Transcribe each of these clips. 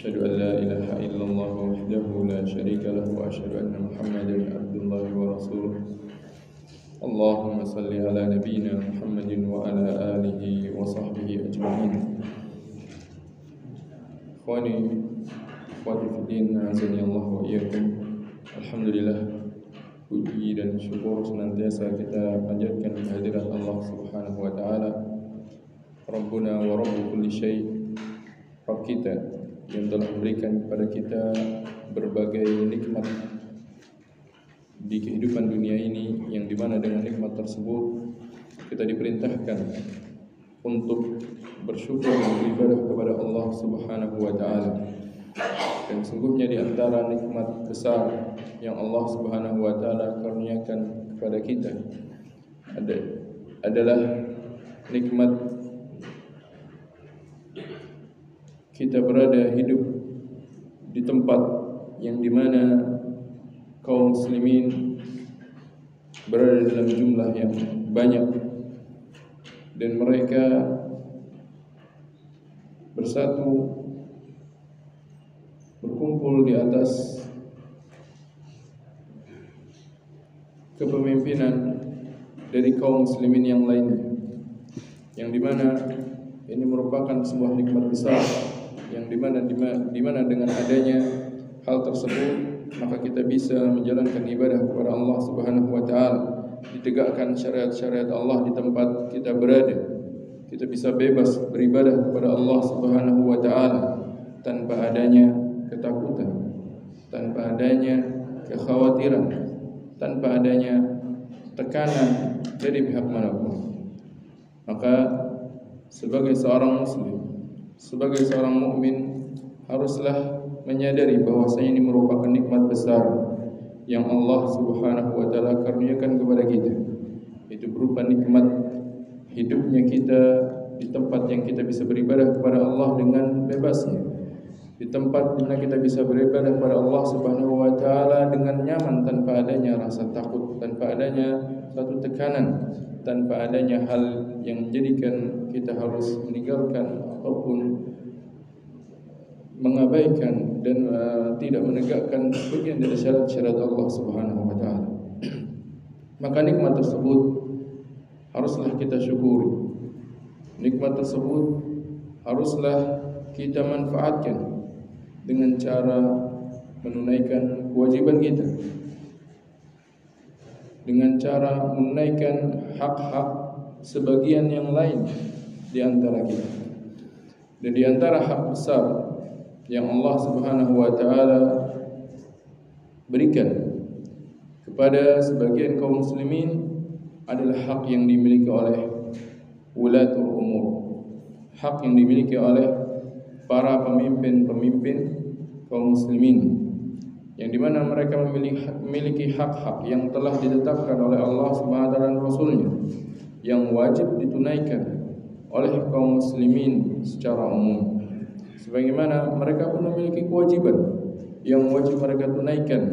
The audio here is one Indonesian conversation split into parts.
أشهد أن لا إله إلا الله وحده لا شريك له وأشهد أن محمدا عبد الله ورسوله اللهم صل على نبينا محمد وعلى آله وصحبه أجمعين. Ikhwani akhwati fiddin, azani Allah wa iyyakum. Alhamdulillah, puji dan syukur senantiasa kita panjatkan kehadirat Allah Subhanahu wa taala, Rabbuna wa Rabbu kulli syai', Rabb kita yang telah memberikan kepada kita berbagai nikmat di kehidupan dunia ini, yang dimana dengan nikmat tersebut kita diperintahkan untuk bersyukur dan beribadah kepada Allah Subhanahu wa taala. Dan sungguhnya di antara nikmat besar yang Allah Subhanahu wa taala karuniakan kepada kita adalah nikmat kita berada hidup di tempat yang dimana kaum muslimin berada dalam jumlah yang banyak dan mereka bersatu berkumpul di atas kepemimpinan dari kaum muslimin yang lainnya, yang dimana ini merupakan sebuah nikmat besar, yang dimana dengan adanya hal tersebut maka kita bisa menjalankan ibadah kepada Allah Subhanahu wa taala, ditegakkan syariat-syariat Allah di tempat kita berada. Kita bisa bebas beribadah kepada Allah Subhanahu wa taala tanpa adanya ketakutan, tanpa adanya kekhawatiran, tanpa adanya tekanan dari pihak manapun. Maka sebagai seorang muslim, sebagai seorang mukmin, haruslah menyadari bahwasanya ini merupakan nikmat besar yang Allah Subhanahu wa taala karuniakan kepada kita. Itu berupa nikmat hidupnya kita di tempat yang kita bisa beribadah kepada Allah dengan bebasnya, di tempat di mana kita bisa beribadah kepada Allah Subhanahu wa taala dengan nyaman, tanpa adanya rasa takut, tanpa adanya satu tekanan, tanpa adanya hal yang menjadikan kita harus meninggalkan ataupun mengabaikan dan tidak menegakkan bagian dari syarat-syarat Allah Subhanahu wa taala. Maka nikmat tersebut haruslah kita syukuri. Nikmat tersebut haruslah kita manfaatkan dengan cara menunaikan kewajiban kita, dengan cara menunaikan hak-hak sebagian yang lain di antara kita. Dan di antara hak besar yang Allah Subhanahu wa taala berikan kepada sebagian kaum muslimin adalah hak yang dimiliki oleh ulatul umur, hak yang dimiliki oleh para pemimpin-pemimpin kaum muslimin, yang dimana mereka memiliki hak-hak yang telah ditetapkan oleh Allah Subhanahu wa taala dan Rasulnya, yang wajib ditunaikan oleh kaum muslimin secara umum. Sebagaimana mereka pun memiliki kewajiban yang wajib mereka tunaikan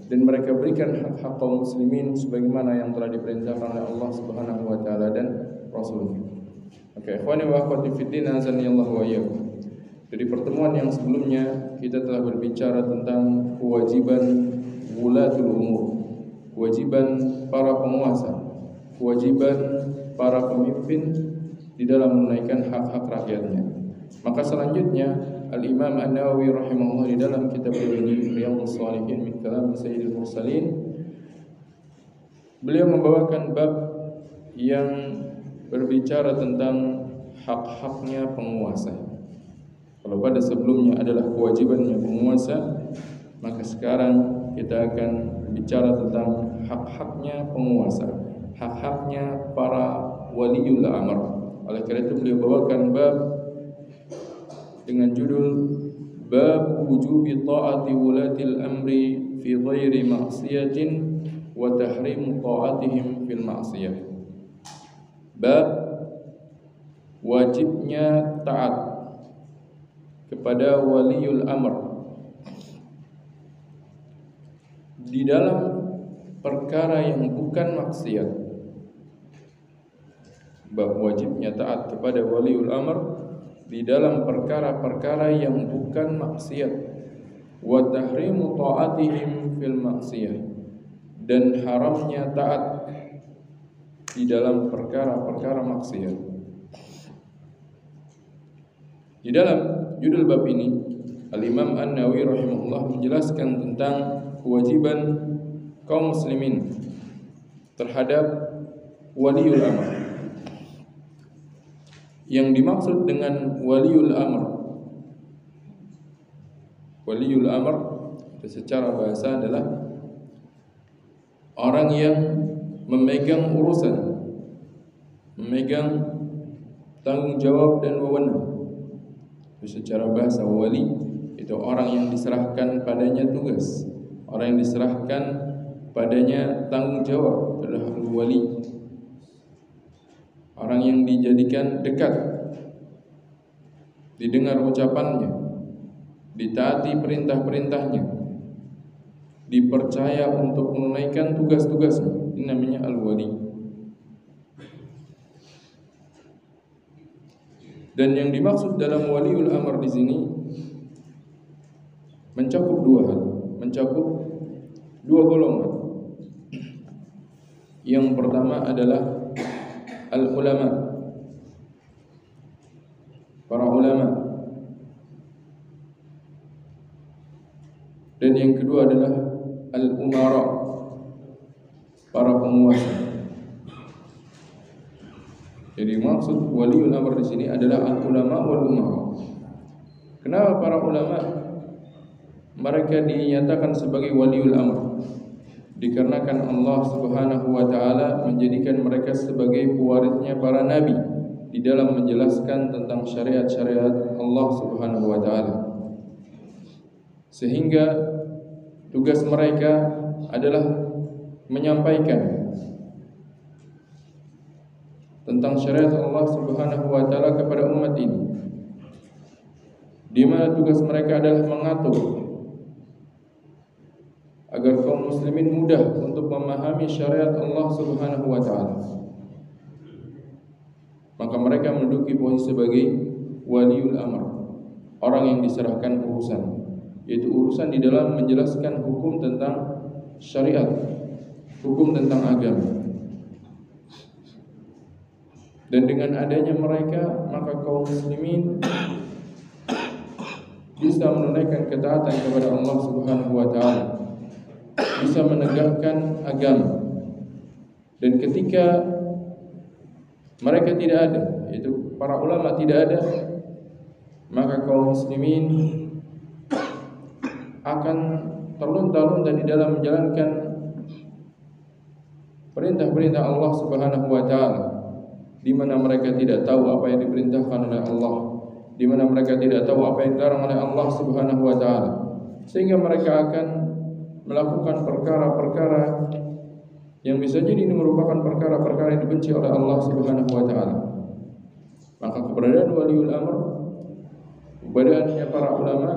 dan mereka berikan hak-hak kaum muslimin sebagaimana yang telah diperintahkan oleh Allah Subhanahu wa taala dan Rasulnya. Oke, ikhwani wa akhwati fiddin, azani Allah wa iyyakum. Dari pertemuan yang sebelumnya kita telah berbicara tentang kewajiban wulatul umur, kewajiban para penguasa, kewajiban para pemimpin di dalam menunaikan hak-hak rakyatnya. Maka selanjutnya Al-Imam An-Nawawi rahimahullah di dalam kitab ini Riyadhus Shalihin min kalam Sayyidil Mursalin, beliau membawakan bab yang berbicara tentang hak-haknya penguasa. Kalau pada sebelumnya adalah kewajibannya penguasa, maka sekarang kita akan bicara tentang hak-haknya penguasa, hak-haknya para waliul amr. Oleh karena itu beliau bawakan bab dengan judul Bab wujubi ta'ati wulatil amri fi ghairi ma'siyatin wa tahrim ta'atihim fil ma'siyah. Bab wajibnya taat kepada waliul amr di dalam perkara yang bukan maksiat. Bab wajibnya taat kepada waliul amr di dalam perkara-perkara yang bukan maksiat, wa tahrimu ta'atihim fil maksiyah, dan haramnya taat di dalam perkara-perkara maksiat. Di dalam judul bab ini Al-Imam An-Nawawi rahimahullah menjelaskan tentang kewajiban kaum muslimin terhadap waliul amr. Yang dimaksud dengan waliul amr itu secara bahasa adalah orang yang memegang urusan, memegang tanggung jawab dan wewenang. Itu secara bahasa wali itu orang yang diserahkan padanya tugas, orang yang diserahkan padanya tanggung jawab, adalah wali. Orang yang dijadikan dekat, didengar ucapannya, ditaati perintah-perintahnya, dipercaya untuk menunaikan tugas-tugasnya. Ini namanya al-wali. Dan yang dimaksud dalam waliul amr di sini mencakup dua hal, mencakup dua golongan. Yang pertama adalah al-ulama, para ulama. Dan yang kedua adalah al-umara, para penguasa. Jadi maksud waliul amr di sini adalah al-ulama wal umara. Kenapa para ulama mereka dinyatakan sebagai waliul amr? Dikarenakan Allah Subhanahu wa taala menjadikan mereka sebagai pewarisnya para nabi di dalam menjelaskan tentang syariat-syariat Allah Subhanahu wa taala. Sehingga tugas mereka adalah menyampaikan tentang syariat Allah Subhanahu wa taala kepada umat ini, di mana tugas mereka adalah mengatur agar kaum muslimin mudah untuk memahami syariat Allah Subhanahu wa taala. Maka mereka menduduki posisi sebagai waliul amr, orang yang diserahkan urusan, yaitu urusan di dalam menjelaskan hukum tentang syariat, hukum tentang agama. Dan dengan adanya mereka, maka kaum muslimin bisa menunaikan ketaatan kepada Allah Subhanahu wa taala, bisa menegakkan agama. Dan ketika mereka tidak ada, yaitu para ulama tidak ada, maka kaum muslimin akan terlunta-lunta di dalam menjalankan perintah-perintah Allah Subhanahu wa taala, di mana mereka tidak tahu apa yang diperintahkan oleh Allah, di mana mereka tidak tahu apa yang dilarang oleh Allah Subhanahu wa taala, sehingga mereka akan melakukan perkara-perkara yang bisa jadi ini merupakan perkara-perkara yang dibenci oleh Allah Subhanahu wa taala. Maka keberadaan waliul amr, keberadaannya para ulama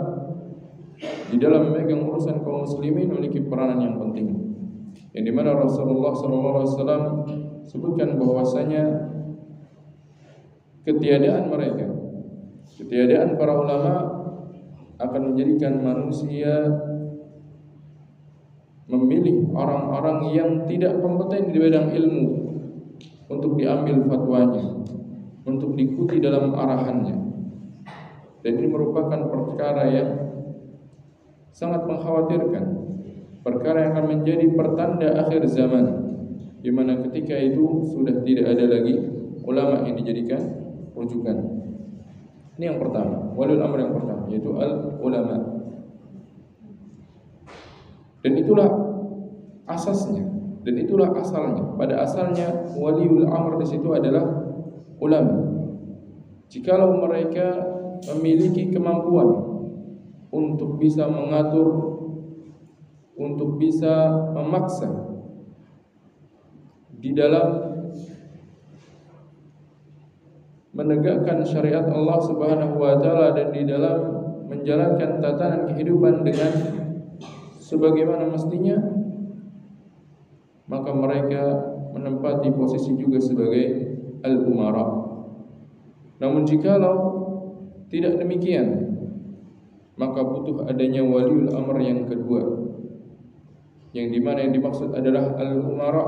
di dalam memegang urusan kaum muslimin memiliki peranan yang penting. Yang dimana Rasulullah SAW sebutkan bahwasanya ketiadaan mereka, ketiadaan para ulama akan menjadikan manusia memilih orang-orang yang tidak kompeten di bidang ilmu untuk diambil fatwanya, untuk diikuti dalam arahannya. Dan ini merupakan perkara yang sangat mengkhawatirkan, perkara yang akan menjadi pertanda akhir zaman, di mana ketika itu sudah tidak ada lagi ulama yang dijadikan rujukan. Ini yang pertama, waliul amr yang pertama, yaitu al-ulama. Dan itulah asasnya, dan itulah asalnya. Pada asalnya waliul amr di situ adalah ulama. Jikalau mereka memiliki kemampuan untuk bisa mengatur, untuk bisa memaksa di dalam menegakkan syariat Allah Subhanahu wa taala dan di dalam menjalankan tatanan kehidupan dengan sebagaimana mestinya, maka mereka menempati posisi juga sebagai al-umara. Namun jikalau tidak demikian, maka butuh adanya waliul amr yang kedua, yang dimana yang dimaksud adalah al-umara,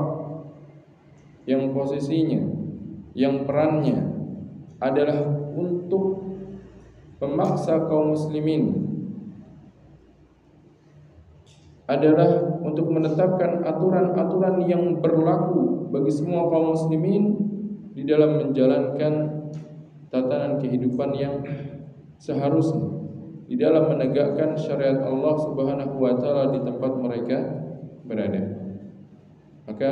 yang posisinya, yang perannya adalah untuk memaksa kaum muslimin, adalah untuk menetapkan aturan-aturan yang berlaku bagi semua kaum muslimin di dalam menjalankan tatanan kehidupan yang seharusnya, di dalam menegakkan syariat Allah Subhanahu wa taala di tempat mereka berada. Maka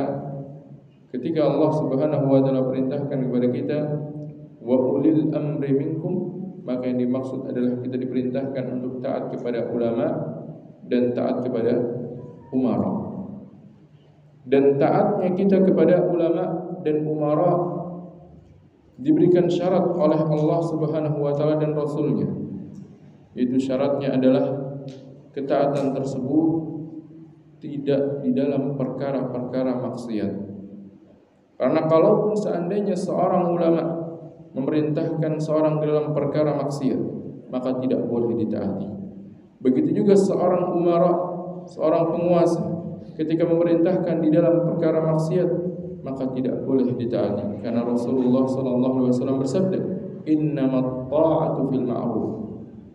ketika Allah Subhanahu wa taala perintahkan kepada kita wa ulil amri minkum, maka yang dimaksud adalah kita diperintahkan untuk taat kepada ulama dan taat kepada umara. Dan taatnya kita kepada ulama dan umara diberikan syarat oleh Allah Subhanahu wa taala dan Rasulnya. Itu syaratnya adalah ketaatan tersebut tidak di dalam perkara-perkara maksiat. Karena kalaupun seandainya seorang ulama memerintahkan seorang dalam perkara maksiat, maka tidak boleh ditaati. Begitu juga seorang umara, seorang penguasa, ketika memerintahkan di dalam perkara maksiat, maka tidak boleh ditaati. Karena Rasulullah SAW bersabda, innamat ta'atu fil ma'ruf.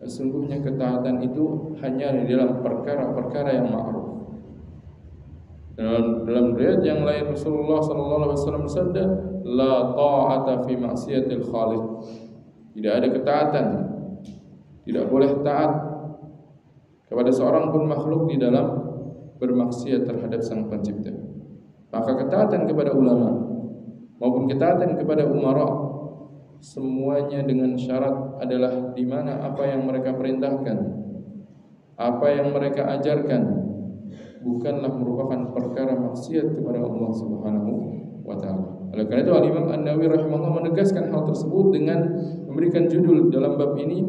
Sesungguhnya ketaatan itu hanya di dalam perkara-perkara yang ma'ruf. Dalam riwayat yang lain Rasulullah SAW bersabda, la ta'ata fi maksiatil khaliq. Tidak ada ketaatan, tidak boleh taat kepada seorang pun makhluk di dalam bermaksiat terhadap Sang Pencipta. Maka ketaatan kepada ulama maupun ketaatan kepada umara, semuanya dengan syarat adalah di mana apa yang mereka perintahkan, apa yang mereka ajarkan bukanlah merupakan perkara maksiat kepada Allah Subhanahu wa taala. Oleh karena itu Al-Imam An-Nawawi rahimahullah menegaskan hal tersebut dengan memberikan judul dalam bab ini,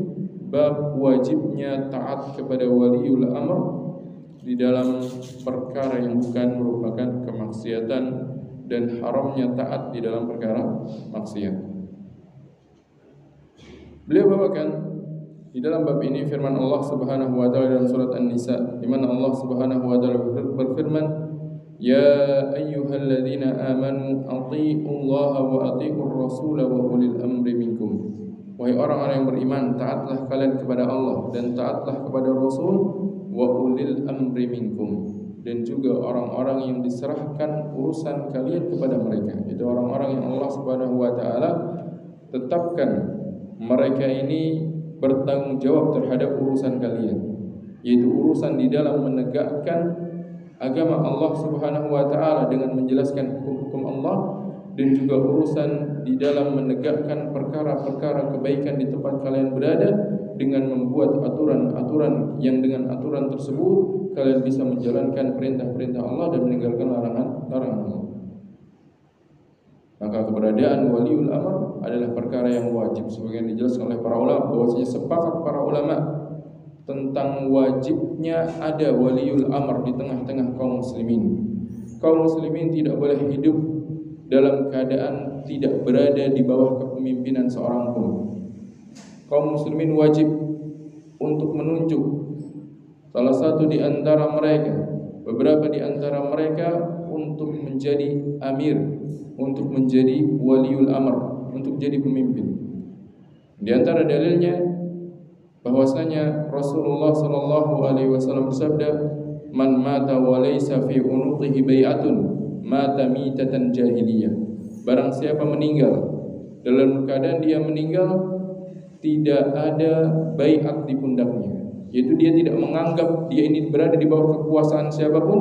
bab wajibnya taat kepada waliul amr di dalam perkara yang bukan merupakan kemaksiatan dan haramnya taat di dalam perkara maksiat. Beliau bawakan di dalam bab ini firman Allah Subhanahu wa taala dalam surat An-Nisa, di mana Allah Subhanahu wa taala berfirman, "Ya ayyuhalladzina amanu athi'ullaha wa athi'ur rasul wa ulil amri minkum." Wahai orang-orang yang beriman, taatlah kalian kepada Allah dan taatlah kepada Rasul, wa ulil amri minkum, dan juga orang-orang yang diserahkan urusan kalian kepada mereka. Itu orang-orang yang Allah Subhanahu wa taala tetapkan mereka ini bertanggung jawab terhadap urusan kalian, yaitu urusan di dalam menegakkan agama Allah Subhanahu wa taala dengan menjelaskan hukum-hukum Allah, dan juga urusan di dalam menegakkan perkara-perkara kebaikan di tempat kalian berada dengan membuat aturan-aturan yang dengan aturan tersebut kalian bisa menjalankan perintah-perintah Allah dan meninggalkan larangan-larangan Allah. Maka keberadaan waliul amr adalah perkara yang wajib, sebagaimana dijelaskan oleh para ulama, bahwasanya sepakat para ulama tentang wajibnya ada waliul amr di tengah-tengah kaum muslimin. Kaum muslimin tidak boleh hidup dalam keadaan tidak berada di bawah kepemimpinan seorang pun. Kaum muslimin wajib untuk menunjuk salah satu di antara mereka, beberapa di antara mereka untuk menjadi amir, untuk menjadi waliul amr, untuk jadi pemimpin. Di antara dalilnya bahwasanya Rasulullah sallallahu alaihi wasallam bersabda, "Man mata wa laysa fi unuqihi bai'atun, mata mitatan jahiliyah." Barang siapa meninggal dalam keadaan dia meninggal tidak ada baiat di pundaknya, yaitu dia tidak menganggap dia ini berada di bawah kekuasaan siapapun,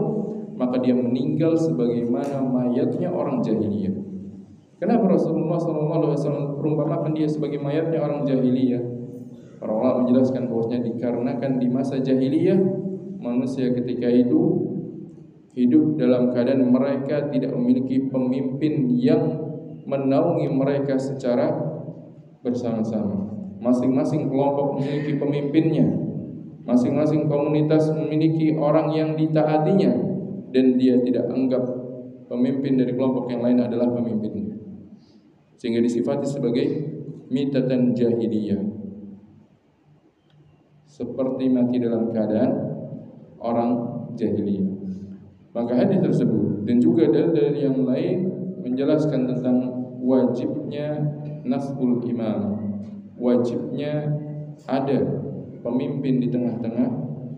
maka dia meninggal sebagaimana mayatnya orang jahiliyah. Kenapa Rasulullah SAW perumpamakan dia sebagai mayatnya orang jahiliyah? Para ulama menjelaskan bahwasanya dikarenakan di masa jahiliyah manusia ketika itu hidup dalam keadaan mereka tidak memiliki pemimpin yang menaungi mereka secara bersama-sama. Masing-masing kelompok memiliki pemimpinnya, masing-masing komunitas memiliki orang yang ditaatinya, dan dia tidak anggap pemimpin dari kelompok yang lain adalah pemimpinnya, sehingga disifati sebagai mitatan jahiliyah. seperti mati dalam keadaan orang jahiliyah. Maka hadis tersebut dan juga dalil yang lain menjelaskan tentang wajibnya nasbul imam, wajibnya ada pemimpin di tengah-tengah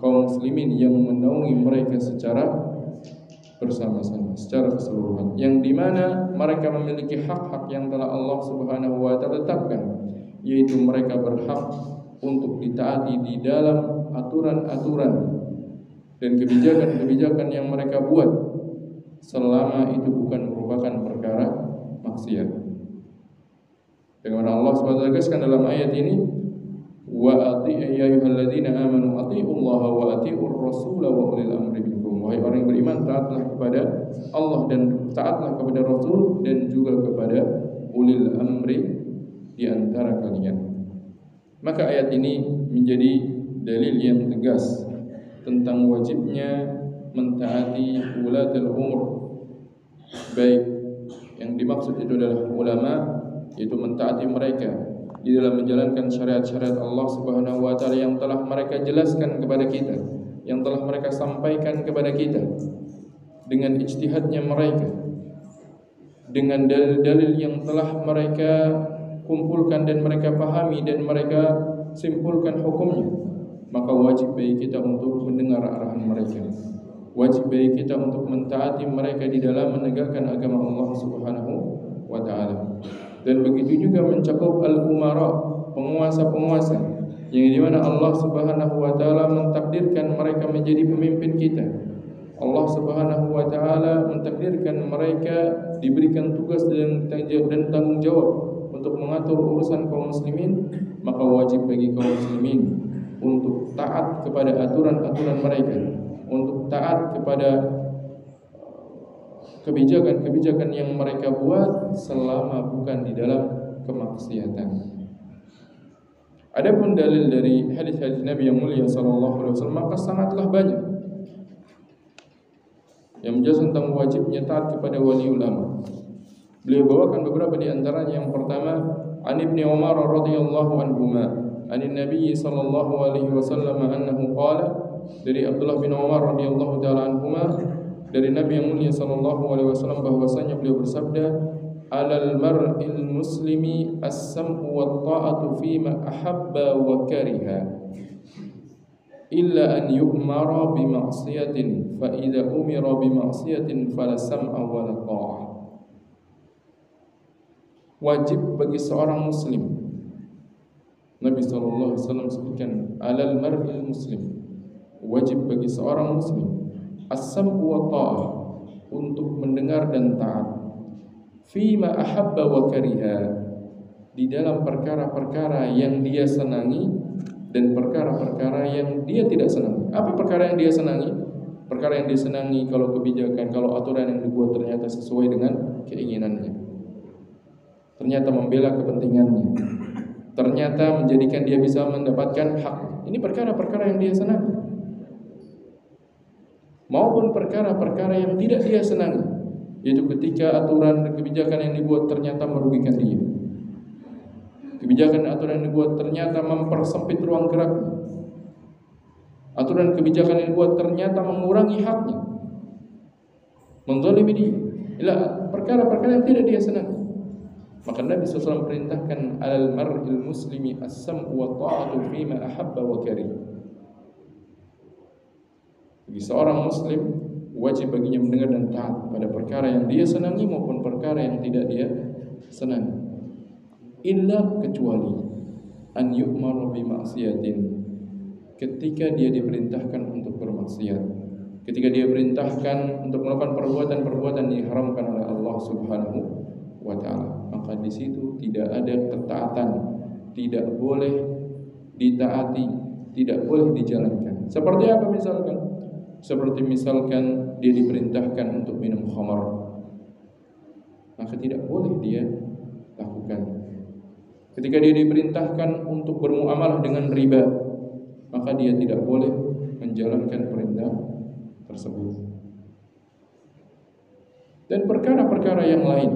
kaum muslimin yang menaungi mereka secara bersama-sama, secara keseluruhan, yang dimana mereka memiliki hak-hak yang telah Allah Subhanahu wa Ta'ala tetapkan, yaitu mereka berhak untuk ditaati di dalam aturan-aturan dan kebijakan-kebijakan yang mereka buat, selama itu bukan merupakan perkara maksiat. Dengan Allah Subhanahu wa Ta'ala tegaskan dalam ayat ini, wa ati'u ya ayyuhalladzina amanu atiiullaha wa atiiur rasula wa ulil amri minkum. Wahai orang yang beriman, taatlah kepada Allah dan taatlah kepada Rasul dan juga kepada ulil amri di antara kalian. Maka ayat ini menjadi dalil yang tegas tentang wajibnya mentaati ulatul umur, baik yang dimaksud itu adalah ulama, yaitu mentaati mereka di dalam menjalankan syariat-syariat Allah Subhanahu wa Ta'ala yang telah mereka jelaskan kepada kita, yang telah mereka sampaikan kepada kita dengan ijtihadnya mereka, dengan dalil-dalil yang telah mereka kumpulkan dan mereka pahami dan mereka simpulkan hukumnya. Maka wajib bagi kita untuk mendengar arahan mereka, wajib bagi kita untuk mentaati mereka di dalam menegakkan agama Allah Subhanahu wa Ta'ala. Dan begitu juga mencakup al-umara, penguasa-penguasa, yang dimana Allah Subhanahu wa Ta'ala mentakdirkan mereka menjadi pemimpin kita. Allah Subhanahu wa Ta'ala mentakdirkan mereka diberikan tugas dan tanggung jawab untuk mengatur urusan kaum muslimin. Maka wajib bagi kaum muslimin untuk taat kepada aturan-aturan mereka, untuk taat kepada kebijakan-kebijakan yang mereka buat selama bukan di dalam kemaksiatan. Adapun dalil dari hadis-hadis Nabi yang mulia sallallahu alaihi wasallam maka sangatlah banyak yang menjelaskan tentang wajibnya taat kepada wali ulama. Beliau bawakan beberapa di antaranya. Yang pertama, an Ibnu Umar radhiyallahu anhuma, anin Nabi sallallahu alaihi wasallam annahu qala, dari Abdullah bin Umar radhiyallahu taala anhuma, dari Nabi yang mulia sallallahu alaihi wasallam bahwasanya beliau bersabda, alal mar'il muslimi as-sam'u wat ta'atu fima ahabba wa kariha illa an yu'mara bi ma'siyatin fa idza umira bi ma'siyatin fala sam'a wa la ta'ah. Wajib bagi seorang muslim, Nabi sallallahu alaihi wasallam sebutkan, alal mar'il muslim, wajib bagi seorang muslim as-sam'u wa ta'ah, untuk mendengar dan taat, fima ahabba wa kariha, di dalam perkara-perkara yang dia senangi dan perkara-perkara yang dia tidak senangi. Apa perkara yang dia senangi? Perkara yang dia senangi kalau kebijakan, kalau aturan yang dibuat ternyata sesuai dengan keinginannya, ternyata membela kepentingannya, ternyata menjadikan dia bisa mendapatkan hak. Ini perkara-perkara yang dia senangi. Maupun perkara-perkara yang tidak dia senangi, yaitu ketika aturan dan kebijakan yang dibuat ternyata merugikan dia, kebijakan aturan yang dibuat ternyata mempersempit ruang geraknya, aturan kebijakan yang dibuat ternyata mengurangi haknya, menzalimi dia. Inilah perkara-perkara yang tidak dia senangi. Maka Nabi SAW perintahkan alal mar'il muslimi as-sam'u wa ta'atu fima ahabba wa kariha. Bagi seorang muslim wajib baginya mendengar dan taat pada perkara yang dia senangi maupun perkara yang tidak dia senangi. Illa, kecuali an yu'mar bi ma'siyatin, ketika dia diperintahkan untuk bermaksiat, ketika dia perintahkan untuk melakukan perbuatan-perbuatan yang diharamkan oleh Allah Subhanahu wa Ta'ala, maka di situ tidak ada ketaatan, tidak boleh ditaati, tidak boleh dijalankan. Seperti apa misalkan? Seperti misalkan dia diperintahkan untuk minum khamar, maka tidak boleh dia lakukan. Ketika dia diperintahkan untuk bermuamalah dengan riba, maka dia tidak boleh menjalankan perintah tersebut. Dan perkara-perkara yang lain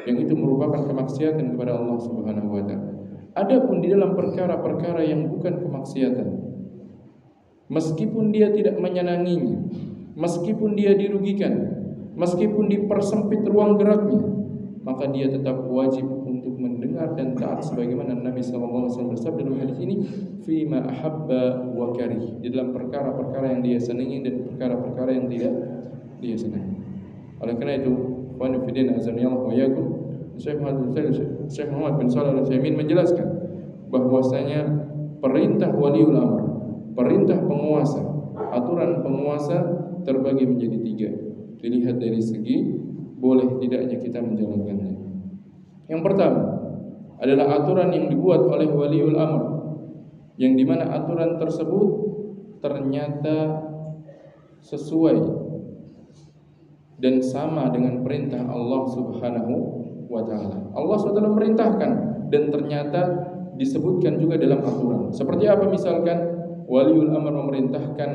yang itu merupakan kemaksiatan kepada Allah Subhanahu wa Ta'ala. Adapun di dalam perkara-perkara yang bukan kemaksiatan, meskipun dia tidak menyenanginya, meskipun dia dirugikan, meskipun dipersempit ruang geraknya, maka dia tetap wajib untuk mendengar dan taat sebagaimana Nabi SAW bersabda dalam hadis ini, fima ahabba wa karih, di dalam perkara-perkara yang dia senangi dan perkara-perkara yang tidak dia senangi. Oleh karena itu, wa nufidin azanillahu wa yakum, Syekh Muhammad bin Shalih Al-Utsaimin menjelaskan bahwasanya perintah waliul amr, perintah penguasa, aturan penguasa terbagi menjadi 3. Dilihat dari segi boleh tidaknya kita menjalankannya. Yang pertama adalah aturan yang dibuat oleh waliul amr, yang dimana aturan tersebut ternyata sesuai dan sama dengan perintah Allah Subhanahu wa ta'ala. Allah SWT memerintahkan dan ternyata disebutkan juga dalam aturan. Seperti apa? Misalkan waliul amr memerintahkan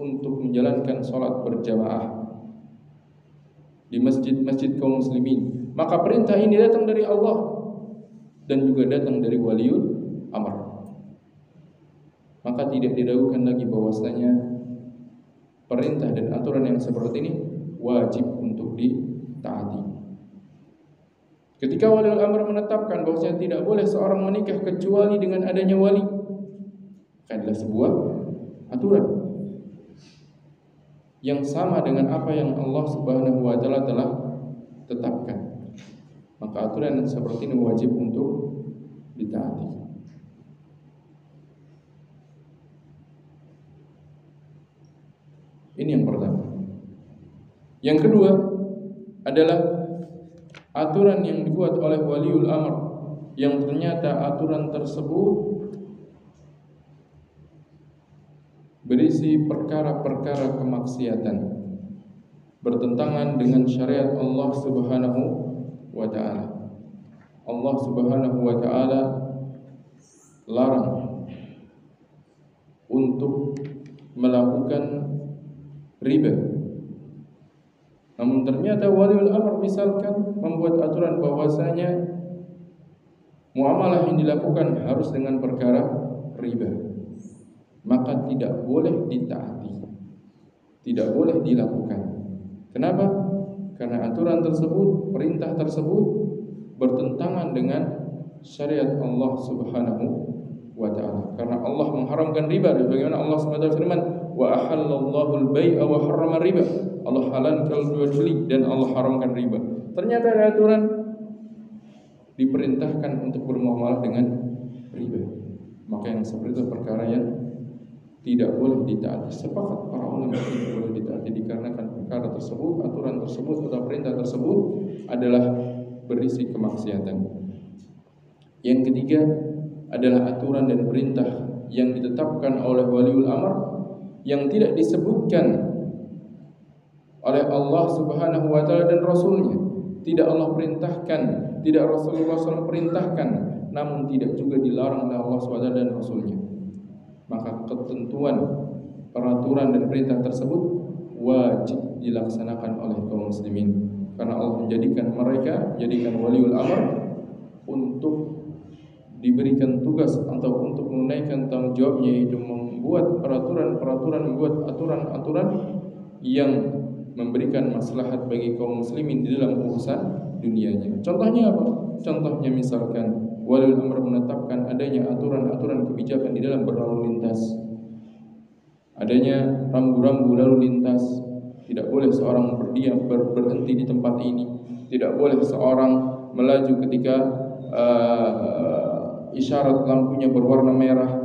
untuk menjalankan sholat berjamaah di masjid-masjid kaum muslimin, maka perintah ini datang dari Allah dan juga datang dari waliul amr. Maka tidak diragukan lagi bahwasanya perintah dan aturan yang seperti ini wajib untuk ditaati. Ketika waliul amr menetapkan bahwasanya tidak boleh seorang menikah kecuali dengan adanya wali, adalah sebuah aturan yang sama dengan apa yang Allah Subhanahu wa ta'ala telah tetapkan. Maka aturan seperti ini wajib untuk ditaati. Ini yang pertama. Yang kedua adalah aturan yang dibuat oleh waliul amr yang ternyata aturan tersebut berisi perkara-perkara kemaksiatan, bertentangan dengan syariat Allah Subhanahu wa ta'ala. Allah Subhanahu wa ta'ala larang untuk melakukan riba. Namun ternyata waliul amr misalkan membuat aturan bahwasanya muamalah yang dilakukan harus dengan perkara riba, maka tidak boleh ditaati, tidak boleh dilakukan. Kenapa? Karena aturan tersebut, perintah tersebut bertentangan dengan syariat Allah Subhanahu wa ta'ala. Karena Allah mengharamkan riba, bagaimana Allah SWT firman, wa ahallallahu al-bai'a wa harrama riba. Allah halalkan jual beli dan Allah haramkan riba. Ternyata ada aturan diperintahkan untuk bermuamalah dengan riba. Maka yang seperti itu perkara yang tidak boleh ditaati. Sepakat para ulama tidak boleh ditaati dikarenakan perkara tersebut, aturan tersebut atau perintah tersebut adalah berisi kemaksiatan. Yang ketiga adalah aturan dan perintah yang ditetapkan oleh waliul amr yang tidak disebutkan oleh Allah Subhanahu wa ta'ala dan Rasulnya. Tidak Allah perintahkan, tidak Rasulullah SAW perintahkan, namun tidak juga dilarang oleh Allah SWT dan Rasulnya. Maka ketentuan, peraturan dan perintah tersebut wajib dilaksanakan oleh kaum muslimin. Karena Allah menjadikan mereka, menjadikan waliul amr untuk diberikan tugas atau untuk menunaikan tanggung jawabnya, yaitu membuat peraturan-peraturan, membuat aturan-aturan yang memberikan maslahat bagi kaum muslimin di dalam urusan dunianya. Contohnya apa? Contohnya misalkan waliul amr menetapkan adanya aturan-aturan kebijakan di dalam berlalu lintas, adanya rambu-rambu lalu lintas. Tidak boleh seorang berhenti di tempat ini, tidak boleh seorang melaju ketika isyarat lampunya berwarna merah.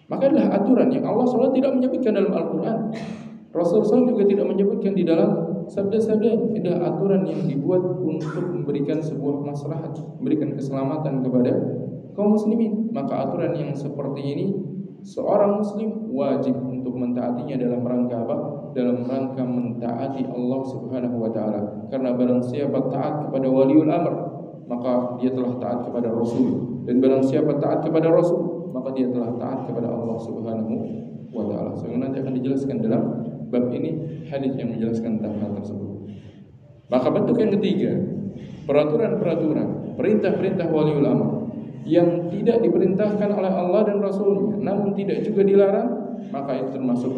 Maka adalah aturan yang Allah SWT tidak menyebutkan dalam Al-Quran, Rasul SAW juga tidak menyebutkan di dalam sabda-sabda. Adalah aturan yang dibuat untuk memberikan sebuah maslahat, memberikan keselamatan kepada kaum muslimin. Maka aturan yang seperti ini seorang muslim wajib untuk mentaatinya dalam rangka apa? Dalam rangka mentaati Allah Subhanahu wa ta'ala. Karena barang siapa taat kepada waliul amr, maka dia telah taat kepada Rasul. Dan barang siapa taat kepada Rasul, maka dia telah taat kepada Allah Subhanahu wa ta'ala. Nanti akan dijelaskan dalam bab ini hadis yang menjelaskan tentang hal tersebut. Maka bentuk yang ketiga, peraturan-peraturan, perintah-perintah waliul amr yang tidak diperintahkan oleh Allah dan Rasulnya, namun tidak juga dilarang, maka itu termasuk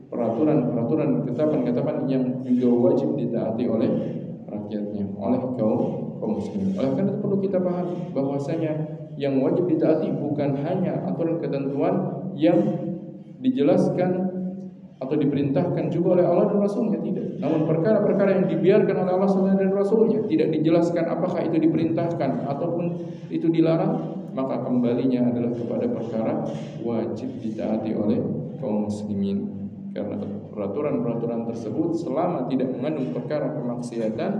peraturan-peraturan, ketetapan-ketetapan yang juga wajib ditaati oleh rakyatnya, oleh kaum muslimin. Oleh karena itu perlu kita paham bahwasanya yang wajib ditaati bukan hanya aturan ketentuan yang dijelaskan atau diperintahkan juga oleh Allah dan Rasulnya, tidak. Namun perkara-perkara yang dibiarkan oleh Allah dan Rasulnya, tidak dijelaskan apakah itu diperintahkan ataupun itu dilarang, maka kembalinya adalah kepada perkara wajib ditaati oleh kaum muslimin. Karena peraturan-peraturan tersebut selama tidak mengandung perkara kemaksiatan,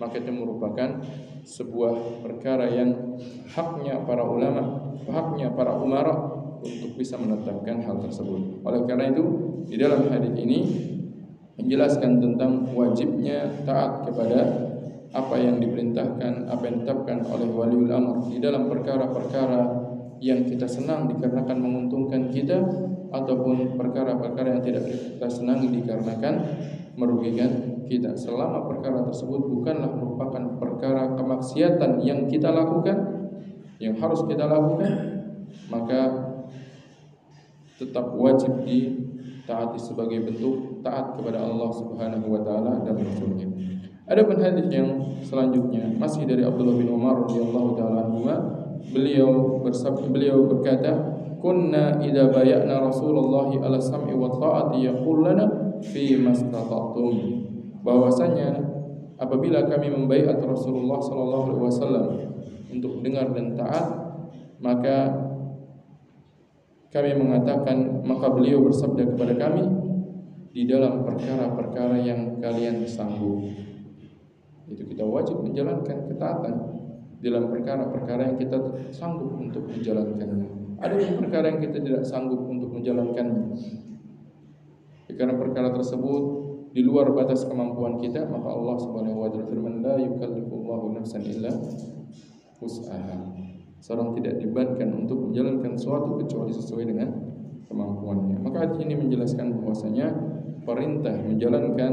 maka itu merupakan sebuah perkara yang haknya para ulama, haknya para umara untuk bisa menetapkan hal tersebut. Oleh karena itu, di dalam hadis ini menjelaskan tentang wajibnya taat kepada apa yang diperintahkan, apa yang ditetapkan oleh waliul amr di dalam perkara-perkara yang kita senang dikarenakan menguntungkan kita, ataupun perkara-perkara yang tidak kita senangi dikarenakan merugikan kita. Selama perkara tersebut bukanlah merupakan perkara kemaksiatan yang kita lakukan, yang harus kita lakukan, maka tetap wajib ditaati sebagai bentuk taat kepada Allah Subhanahu wa taala dan Rasulnya. Adapun hadis yang selanjutnya masih dari Abdullah bin Umar radhiyallahu taala anhu, beliau berkata, "Kunna idza bay'ana Rasulullah ala sam'i wa ta'ati yaqul lana fi mastata'tum." Bahwasanya apabila kami membaiat Rasulullah sallallahu alaihi wasallam untuk dengar dan taat, maka kami mengatakan, maka beliau bersabda kepada kami, di dalam perkara-perkara yang kalian sanggup. Itu kita wajib menjalankan ketaatan dalam perkara-perkara yang kita sanggup untuk menjalankannya. Ada yang perkara yang kita tidak sanggup untuk menjalankannya, karena perkara tersebut di luar batas kemampuan kita, maka Allah Subhanahu wa taala firman, la yukallifullahu nafsan illa wus'aha. Seorang tidak dibebankan untuk menjalankan sesuatu kecuali sesuai dengan kemampuannya. Maka hadis ini menjelaskan bahwasanya perintah menjalankan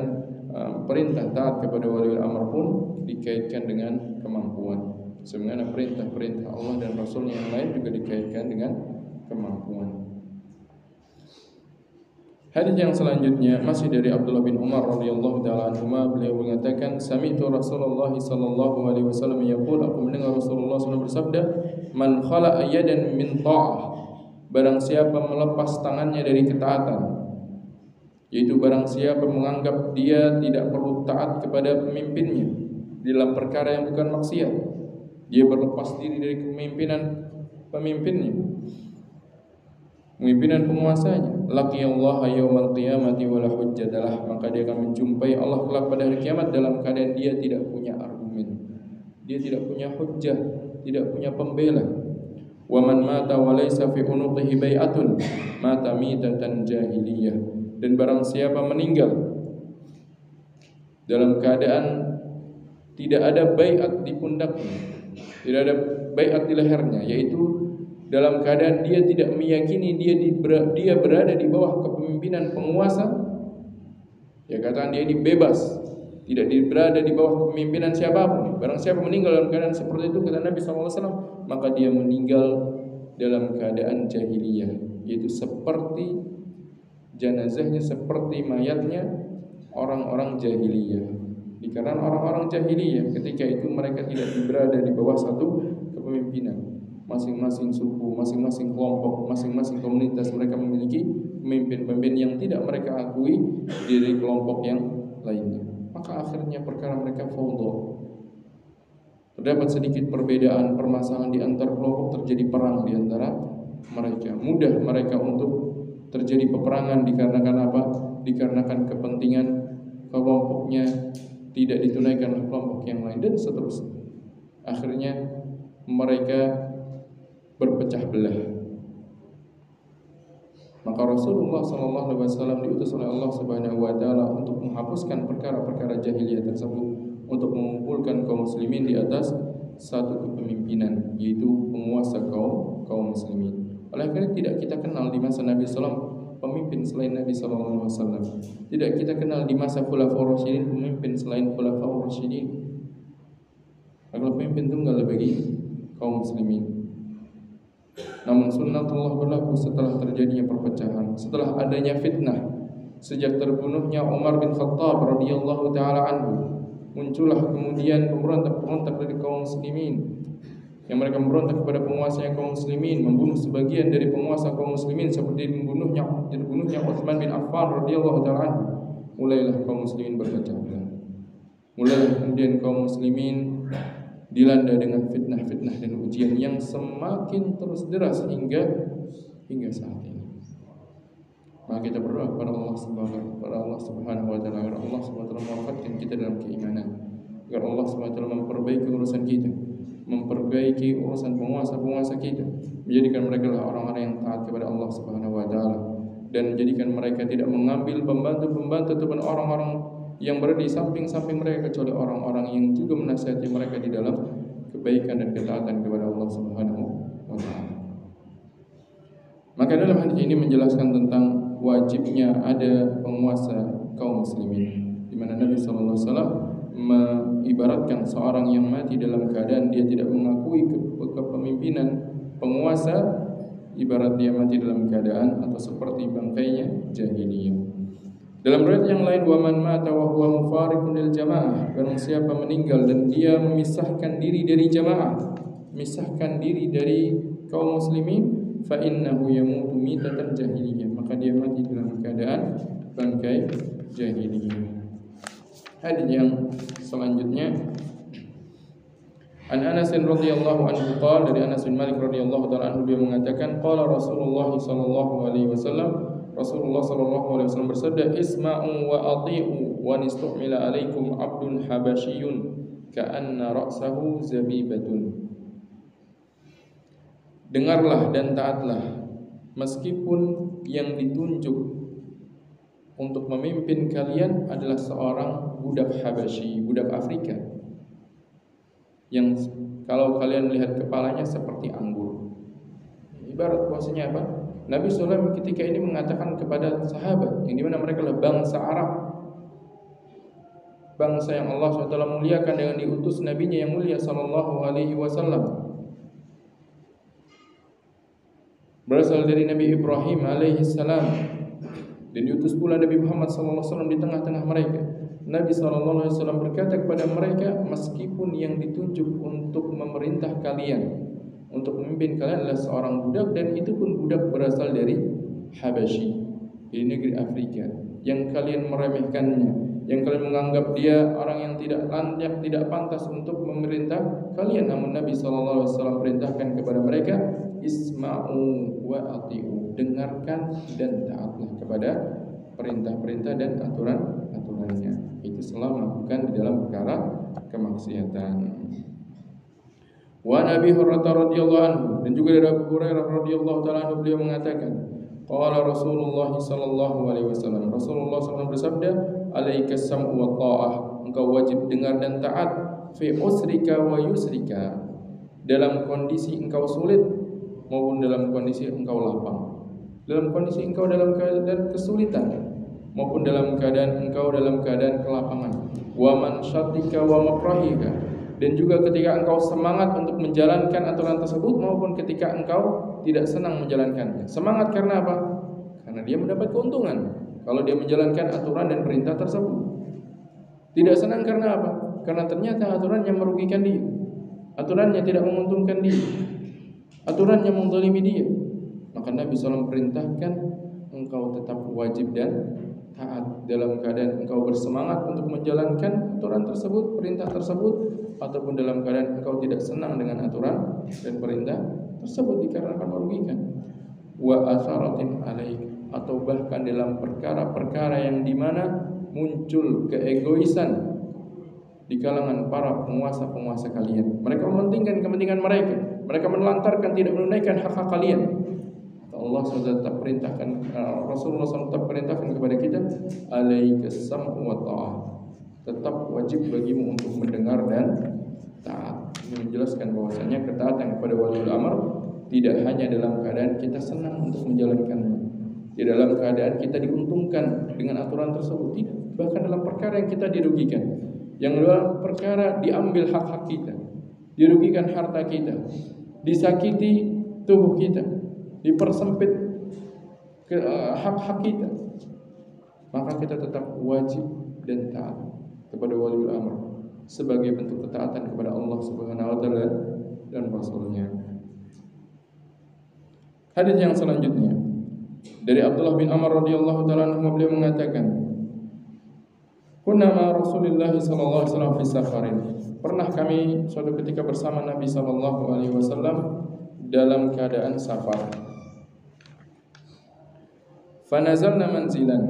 perintah taat kepada waliul amr pun dikaitkan dengan kemampuan. Sebagaimana perintah-perintah Allah dan Rasulnya yang lain juga dikaitkan dengan kemampuan. Hadis yang selanjutnya masih dari Abdullah bin Umar radhiyallahu taala anhuma, beliau mengatakan, "Sami'tu Rasulullah sallallahu alaihi wasallam yaqul," aku mendengar Rasulullah SAW bersabda, "Man khala'a yadan min ta'ah," barang siapa melepas tangannya dari ketaatan, yaitu barang siapa menganggap dia tidak perlu taat kepada pemimpinnya dalam perkara yang bukan maksiat, dia berlepas diri dari kepemimpinan pemimpinnya, pemimpinan penguasanya, laqiyallaha yaumal qiyamati wala hujjatalah, maka dia akan menjumpai Allah kelak pada hari kiamat dalam keadaan dia tidak punya argumen, dia tidak punya hujjah, tidak punya pembela. Wa man mata wa laysa fi unuqihi bai'atun mata mitatan jahiliyah, dan barang siapa meninggal dalam keadaan tidak ada baiat di pundaknya, tidak ada baiat di lehernya, yaitu dalam keadaan dia tidak meyakini dia berada di bawah kepemimpinan penguasa, ya katakan dia ini bebas, tidak berada di bawah kepemimpinan siapapun. Barang siapa meninggal dalam keadaan seperti itu, kata Nabi SAW, maka dia meninggal dalam keadaan jahiliyah, yaitu seperti jenazahnya, seperti mayatnya orang-orang jahiliyah. Dikarenakan orang-orang jahiliyah ketika itu mereka tidak berada di bawah satu kepemimpinan. Masing-masing suku, masing-masing kelompok, masing-masing komunitas mereka memiliki pemimpin-pemimpin yang tidak mereka akui dari kelompok yang lainnya. Maka akhirnya perkara mereka fawdha. Terdapat sedikit perbedaan permasalahan di antara kelompok, terjadi perang di antara mereka. Mudah mereka untuk terjadi peperangan dikarenakan apa? Dikarenakan kepentingan kelompoknya tidak ditunaikan oleh kelompok yang lain dan seterusnya. Akhirnya mereka berpecah belah. Maka Rasulullah SAW diutus oleh Allah Subhanahu wa taala untuk menghapuskan perkara-perkara jahiliyah tersebut, untuk mengumpulkan kaum muslimin di atas satu kepemimpinan, yaitu penguasa kaum muslimin. Oleh karena tidak kita kenal di masa Nabi SAW pemimpin selain Nabi SAW. Tidak kita kenal di masa Khulafaur Rasyidin pemimpin selain Khulafaur Rasyidin. Adalah pemimpin tunggal bagi kaum muslimin. Namun sunnatullah berlaku setelah terjadinya perpecahan, setelah adanya fitnah. Sejak terbunuhnya Umar bin Khattab radhiyallahu taala anhu, muncullah kemudian pemberontak-pemberontak dari kaum muslimin yang mereka memberontak kepada penguasa kaum muslimin, membunuh sebagian dari penguasa kaum muslimin seperti dibunuhnya Utsman bin Affan radhiyallahu taala anhu. Mulailah kaum muslimin berpecah belah. Mulailah kemudian kaum muslimin dilanda dengan fitnah-fitnah dan ujian yang semakin terus deras hingga saat ini. Maka kita berdoa kepada Allah Subhanahu wa taala agar Allah Subhanahu wa taala mewafatkan kita dalam keimanan, agar Allah Subhanahu wa taala memperbaiki urusan kita, memperbaiki urusan penguasa-penguasa kita, menjadikan mereka orang-orang yang taat kepada Allah Subhanahu wa taala, dan menjadikan mereka tidak mengambil pembantu-pembantu ataupun orang-orang yang berada di samping-samping mereka, kecuali orang-orang yang juga menasihati mereka di dalam kebaikan dan ketaatan kepada Allah Subhanahu wa taala. Maka dalam hadis ini menjelaskan tentang wajibnya ada penguasa kaum muslimin, di mana Nabi sallallahu alaihi wasallam mengibaratkan seorang yang mati dalam keadaan dia tidak mengakui kepemimpinan penguasa, ibarat dia mati dalam keadaan atau seperti bangkainya jahiliyah. Dalam riwayat yang lain, wa man mata wa huwa mufariqun lil jamaah, barang siapa meninggal dan dia memisahkan diri dari jamaah, memisahkan diri dari kaum muslimin, fa innahu yamutu mitatan jahiliyah, maka dia mati dalam keadaan bangkai jahiliyah. Hadis yang selanjutnya, An Anas radhiyallahu anhu qala, dari Anas bin Malik radhiyallahu taala anhu, dia mengatakan qala Rasulullah sallallahu alaihi wasallam, Rasulullah sallallahu alaihi wasallam bersabda, isma'u wa athi'u wa nistu'mila alaikum abdun habasyiyun ka'anna ra'sahu zabibatun. Dengarlah dan taatlah, meskipun yang ditunjuk untuk memimpin kalian adalah seorang budak Habasyi, budak Afrika, yang kalau kalian lihat kepalanya seperti anggur. Ibarat bahasanya apa? Nabi SAW ketika ini mengatakan kepada sahabat, yang dimana mereka adalah bangsa Arab, bangsa yang Allah SWT muliakan dengan diutus nabinya yang mulia sallallahu alaihi wasallam, berasal dari Nabi Ibrahim alaihi salam, dan diutus pula Nabi Muhammad sallallahu alaihi wasallam di tengah-tengah mereka. Nabi sallallahu alaihi wasallam berkata kepada mereka, meskipun yang ditunjuk untuk memerintah kalian, untuk memimpin kalian adalah seorang budak, dan itu pun budak berasal dari Habasyi, di negeri Afrika, yang kalian meremehkannya, yang kalian menganggap dia orang yang tidak layak, tidak pantas untuk memerintah kalian, namun Nabi sallallahu alaihi wasallam perintahkan kepada mereka, isma'u wa ati'u, dengarkan dan taatlah kepada perintah-perintah dan aturan-aturannya. Itu selalu melakukan di dalam perkara kemaksiatan. Wa Nabi Hurairah radhiyallahu anhu, dan juga dari Abu Hurairah radhiyallahu taala anhu, beliau mengatakan, qala Rasulullah sallallahu alaihi wasallam, Rasulullah sallallahu bersabda, alaika sam'u wa ta'ah, engkau wajib dengar dan taat, fi usrika wa yusrika, dalam kondisi engkau sulit maupun dalam kondisi engkau lapang, dalam kondisi engkau dalam keadaan kesulitan maupun dalam keadaan engkau dalam keadaan kelapangan, wa man syatika wa makrahika, dan juga ketika engkau semangat untuk menjalankan aturan tersebut maupun ketika engkau tidak senang menjalankannya. Semangat karena apa? Karena dia mendapat keuntungan kalau dia menjalankan aturan dan perintah tersebut. Tidak senang karena apa? Karena ternyata aturannya merugikan dia, aturannya tidak menguntungkan dia, aturannya menzalimi dia. Maka Nabi SAW perintahkan engkau tetap wajib dan taat dalam keadaan engkau bersemangat untuk menjalankan aturan tersebut, perintah tersebut, ataupun dalam keadaan engkau tidak senang dengan aturan dan perintah tersebut dikarenakan merugikan. Wa atharatin alaik, atau bahkan dalam perkara-perkara yang dimana muncul keegoisan di kalangan para penguasa-penguasa kalian. Mereka mementingkan kepentingan mereka, mereka menelantarkan, tidak menunaikan hak-hak kalian. Allah SWT perintahkan, Rasulullah SAW perintahkan kepada kita, alaikas sam'u wa ta'ah, tetap wajib bagimu untuk mendengar dan taat. Ini menjelaskan bahwasanya ketaatan kepada waliul amr tidak hanya dalam keadaan kita senang untuk menjalankannya, tidak dalam keadaan kita diuntungkan dengan aturan tersebut, tidak. Bahkan dalam perkara yang kita dirugikan, yang dalam perkara diambil hak-hak kita, dirugikan harta kita, disakiti tubuh kita, dipersempit ke hak-hak kita, maka kita tetap wajib dan taat kepada waliul amr sebagai bentuk ketaatan kepada Allah Subhanahu wa taala dan Rasul-Nya. Hadis yang selanjutnya dari Abdullah bin Amr radhiyallahu taala anhu, beliau mengatakan, "Kunna ma Rasulillah sallallahu alaihi wasallam fi safarin." Pernah kami suatu ketika bersama Nabi sallallahu alaihi wasallam dalam keadaan safar. Fanazalna manzilan.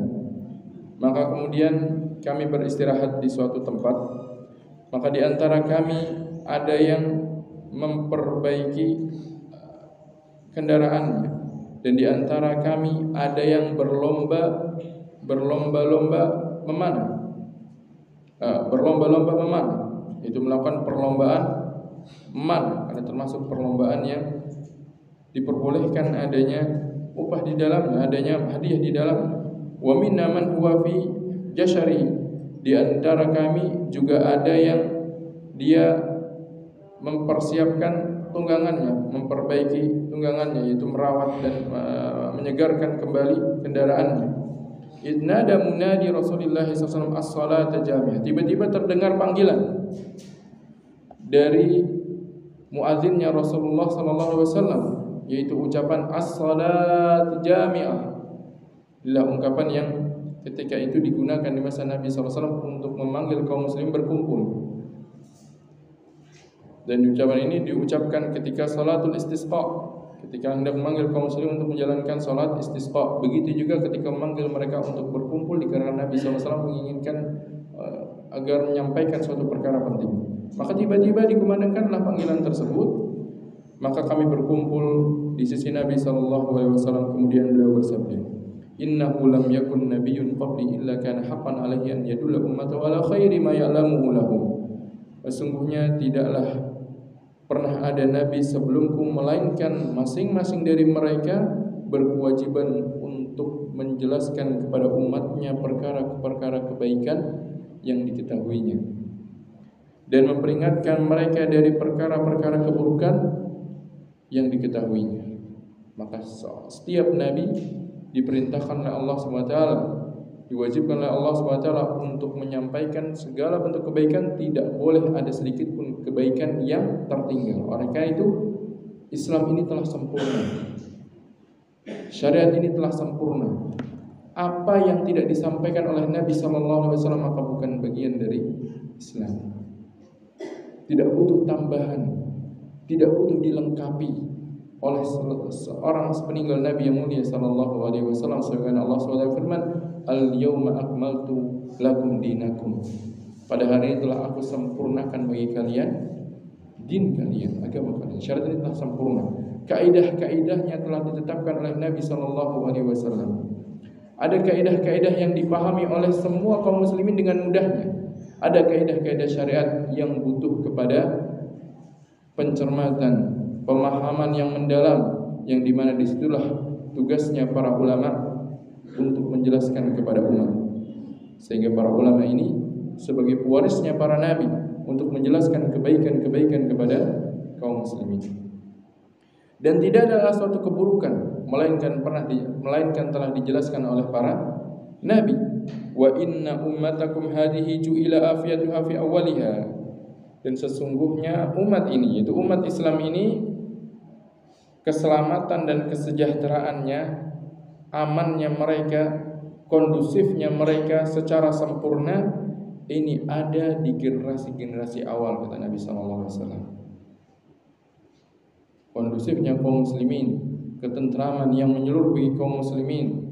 Maka kemudian kami beristirahat di suatu tempat. Maka di antara kami ada yang memperbaiki kendaraannya, dan di antara kami ada yang berlomba-lomba memanah. Berlomba-lomba memanah, itu melakukan perlombaan memanah. Ada termasuk perlombaan yang diperbolehkan adanya upah di dalamnya, adanya hadiah di dalamnya. Wa minna man huwa fi jashari. Di antara kami juga ada yang dia mempersiapkan tunggangannya, memperbaiki tunggangannya, yaitu merawat dan menyegarkan kembali kendaraannya. Idnada munadi Rasulullah SAW as-salata jami'ah. Tiba-tiba terdengar panggilan dari muadzinnya Rasulullah SAW, yaitu ucapan as-salat jami'ah. Inilah ungkapan yang ketika itu digunakan di masa Nabi SAW untuk memanggil kaum muslim berkumpul. Dan ucapan ini diucapkan ketika salatul istisqa, ketika hendak memanggil kaum muslim untuk menjalankan salat istisqa. Begitu juga ketika memanggil mereka untuk berkumpul, dikarenakan Nabi SAW menginginkan agar menyampaikan suatu perkara penting. Maka tiba-tiba dikumandangkanlah panggilan tersebut. Maka kami berkumpul di sisi Nabi SAW. Kemudian beliau bersabda, "Innahu lam yakun nabiyyun qabli illa kana haqqan alaihi an yadulla ummatahu ala khairi ma ya'lamuhu lahum." Sesungguhnya tidaklah pernah ada nabi sebelumku, melainkan masing-masing dari mereka berkewajiban untuk menjelaskan kepada umatnya perkara-perkara kebaikan yang diketahuinya, dan memperingatkan mereka dari perkara-perkara keburukan yang diketahuinya. Maka setiap nabi diperintahkan oleh Allah SWT, diwajibkan oleh Allah SWT untuk menyampaikan segala bentuk kebaikan. Tidak boleh ada sedikit pun kebaikan yang tertinggal. Oleh karena itu Islam ini telah sempurna, syariat ini telah sempurna. Apa yang tidak disampaikan oleh Nabi SAW maka bukan bagian dari Islam. Tidak butuh tambahan, tidak butuh dilengkapi oleh seorang sepeninggal Nabi yang mulia sallallahu alaihi wasallam. Sebagaimana Allah SWT firman, "Al-yawma akmaltu lakum dinakum." Pada hari itulah aku sempurnakan bagi kalian din kalian, agama kalian. Syariat ini telah sempurna. Kaidah-kaidahnya telah ditetapkan oleh Nabi sallallahu alaihi wasallam. Ada kaidah-kaidah yang dipahami oleh semua kaum muslimin dengan mudahnya. Ada kaidah-kaidah syariat yang butuh kepada pencermatan, pemahaman yang mendalam, yang dimana disitulah tugasnya para ulama untuk menjelaskan kepada umat. Sehingga para ulama ini sebagai pewarisnya para nabi untuk menjelaskan kebaikan-kebaikan kepada kaum muslimin. Dan tidak ada suatu keburukan melainkan telah dijelaskan oleh para nabi. Wa inna ummatakum hadhihi ju'ila afiyatuha fi awwaliha. Dan sesungguhnya umat ini, yaitu umat Islam ini, keselamatan dan kesejahteraannya, amannya mereka, kondusifnya mereka secara sempurna ini ada di generasi-generasi awal, kata Nabi SAW. Kondusifnya kaum muslimin, ketentraman yang menyeluruh bagi kaum muslimin,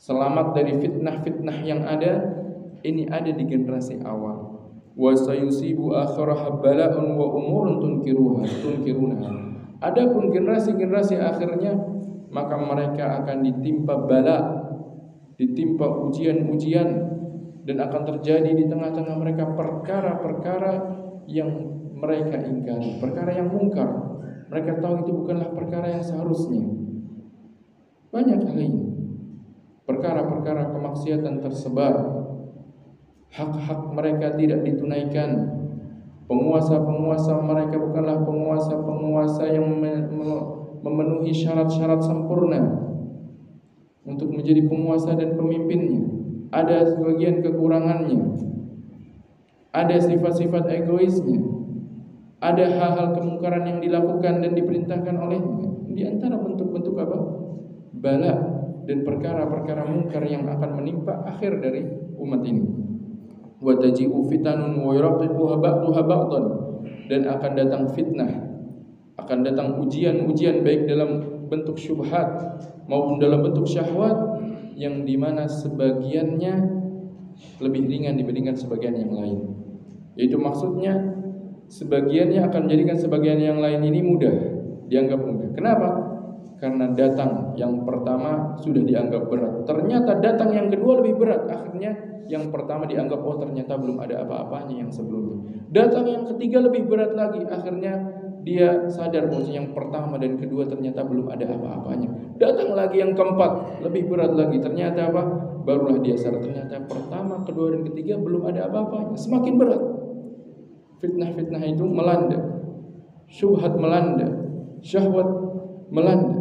selamat dari fitnah-fitnah yang ada, ini ada di generasi awal. Wa sayusibu akhirah bala'un wa umurun tunkiruna. Adapun generasi-generasi akhirnya, maka mereka akan ditimpa bala, ditimpa ujian-ujian, dan akan terjadi di tengah-tengah mereka perkara-perkara yang mereka ingkari, perkara yang mungkar. Mereka tahu itu bukanlah perkara yang seharusnya. Banyak hal ini, perkara-perkara kemaksiatan tersebar, hak-hak mereka tidak ditunaikan. Penguasa-penguasa mereka bukanlah penguasa-penguasa yang memenuhi syarat-syarat sempurna untuk menjadi penguasa dan pemimpinnya. Ada sebagian kekurangannya, ada sifat-sifat egoisnya, ada hal-hal kemungkaran yang dilakukan dan diperintahkan olehnya. Di antara bentuk-bentuk apa? Bala dan perkara-perkara mungkar yang akan menimpa akhir dari umat ini. Wa taji'u fitanun wa yuraqibuha ba'daha ba'dan, dan akan datang fitnah, akan datang ujian-ujian baik dalam bentuk syubhat maupun dalam bentuk syahwat, yang dimana sebagiannya lebih ringan dibandingkan sebagian yang lain. Yaitu maksudnya sebagiannya akan menjadikan sebagian yang lain ini mudah, dianggap mudah. Kenapa? Karena datang yang pertama sudah dianggap berat, ternyata datang yang kedua lebih berat. Akhirnya yang pertama dianggap, oh ternyata belum ada apa-apanya yang sebelumnya. Datang yang ketiga lebih berat lagi, akhirnya dia sadar bahwa yang pertama dan kedua ternyata belum ada apa-apanya. Datang lagi yang keempat, lebih berat lagi, ternyata apa? Barulah dia sadar, ternyata pertama, kedua dan ketiga belum ada apa-apanya. Semakin berat. Fitnah-fitnah itu melanda, syubhat melanda, syahwat melanda.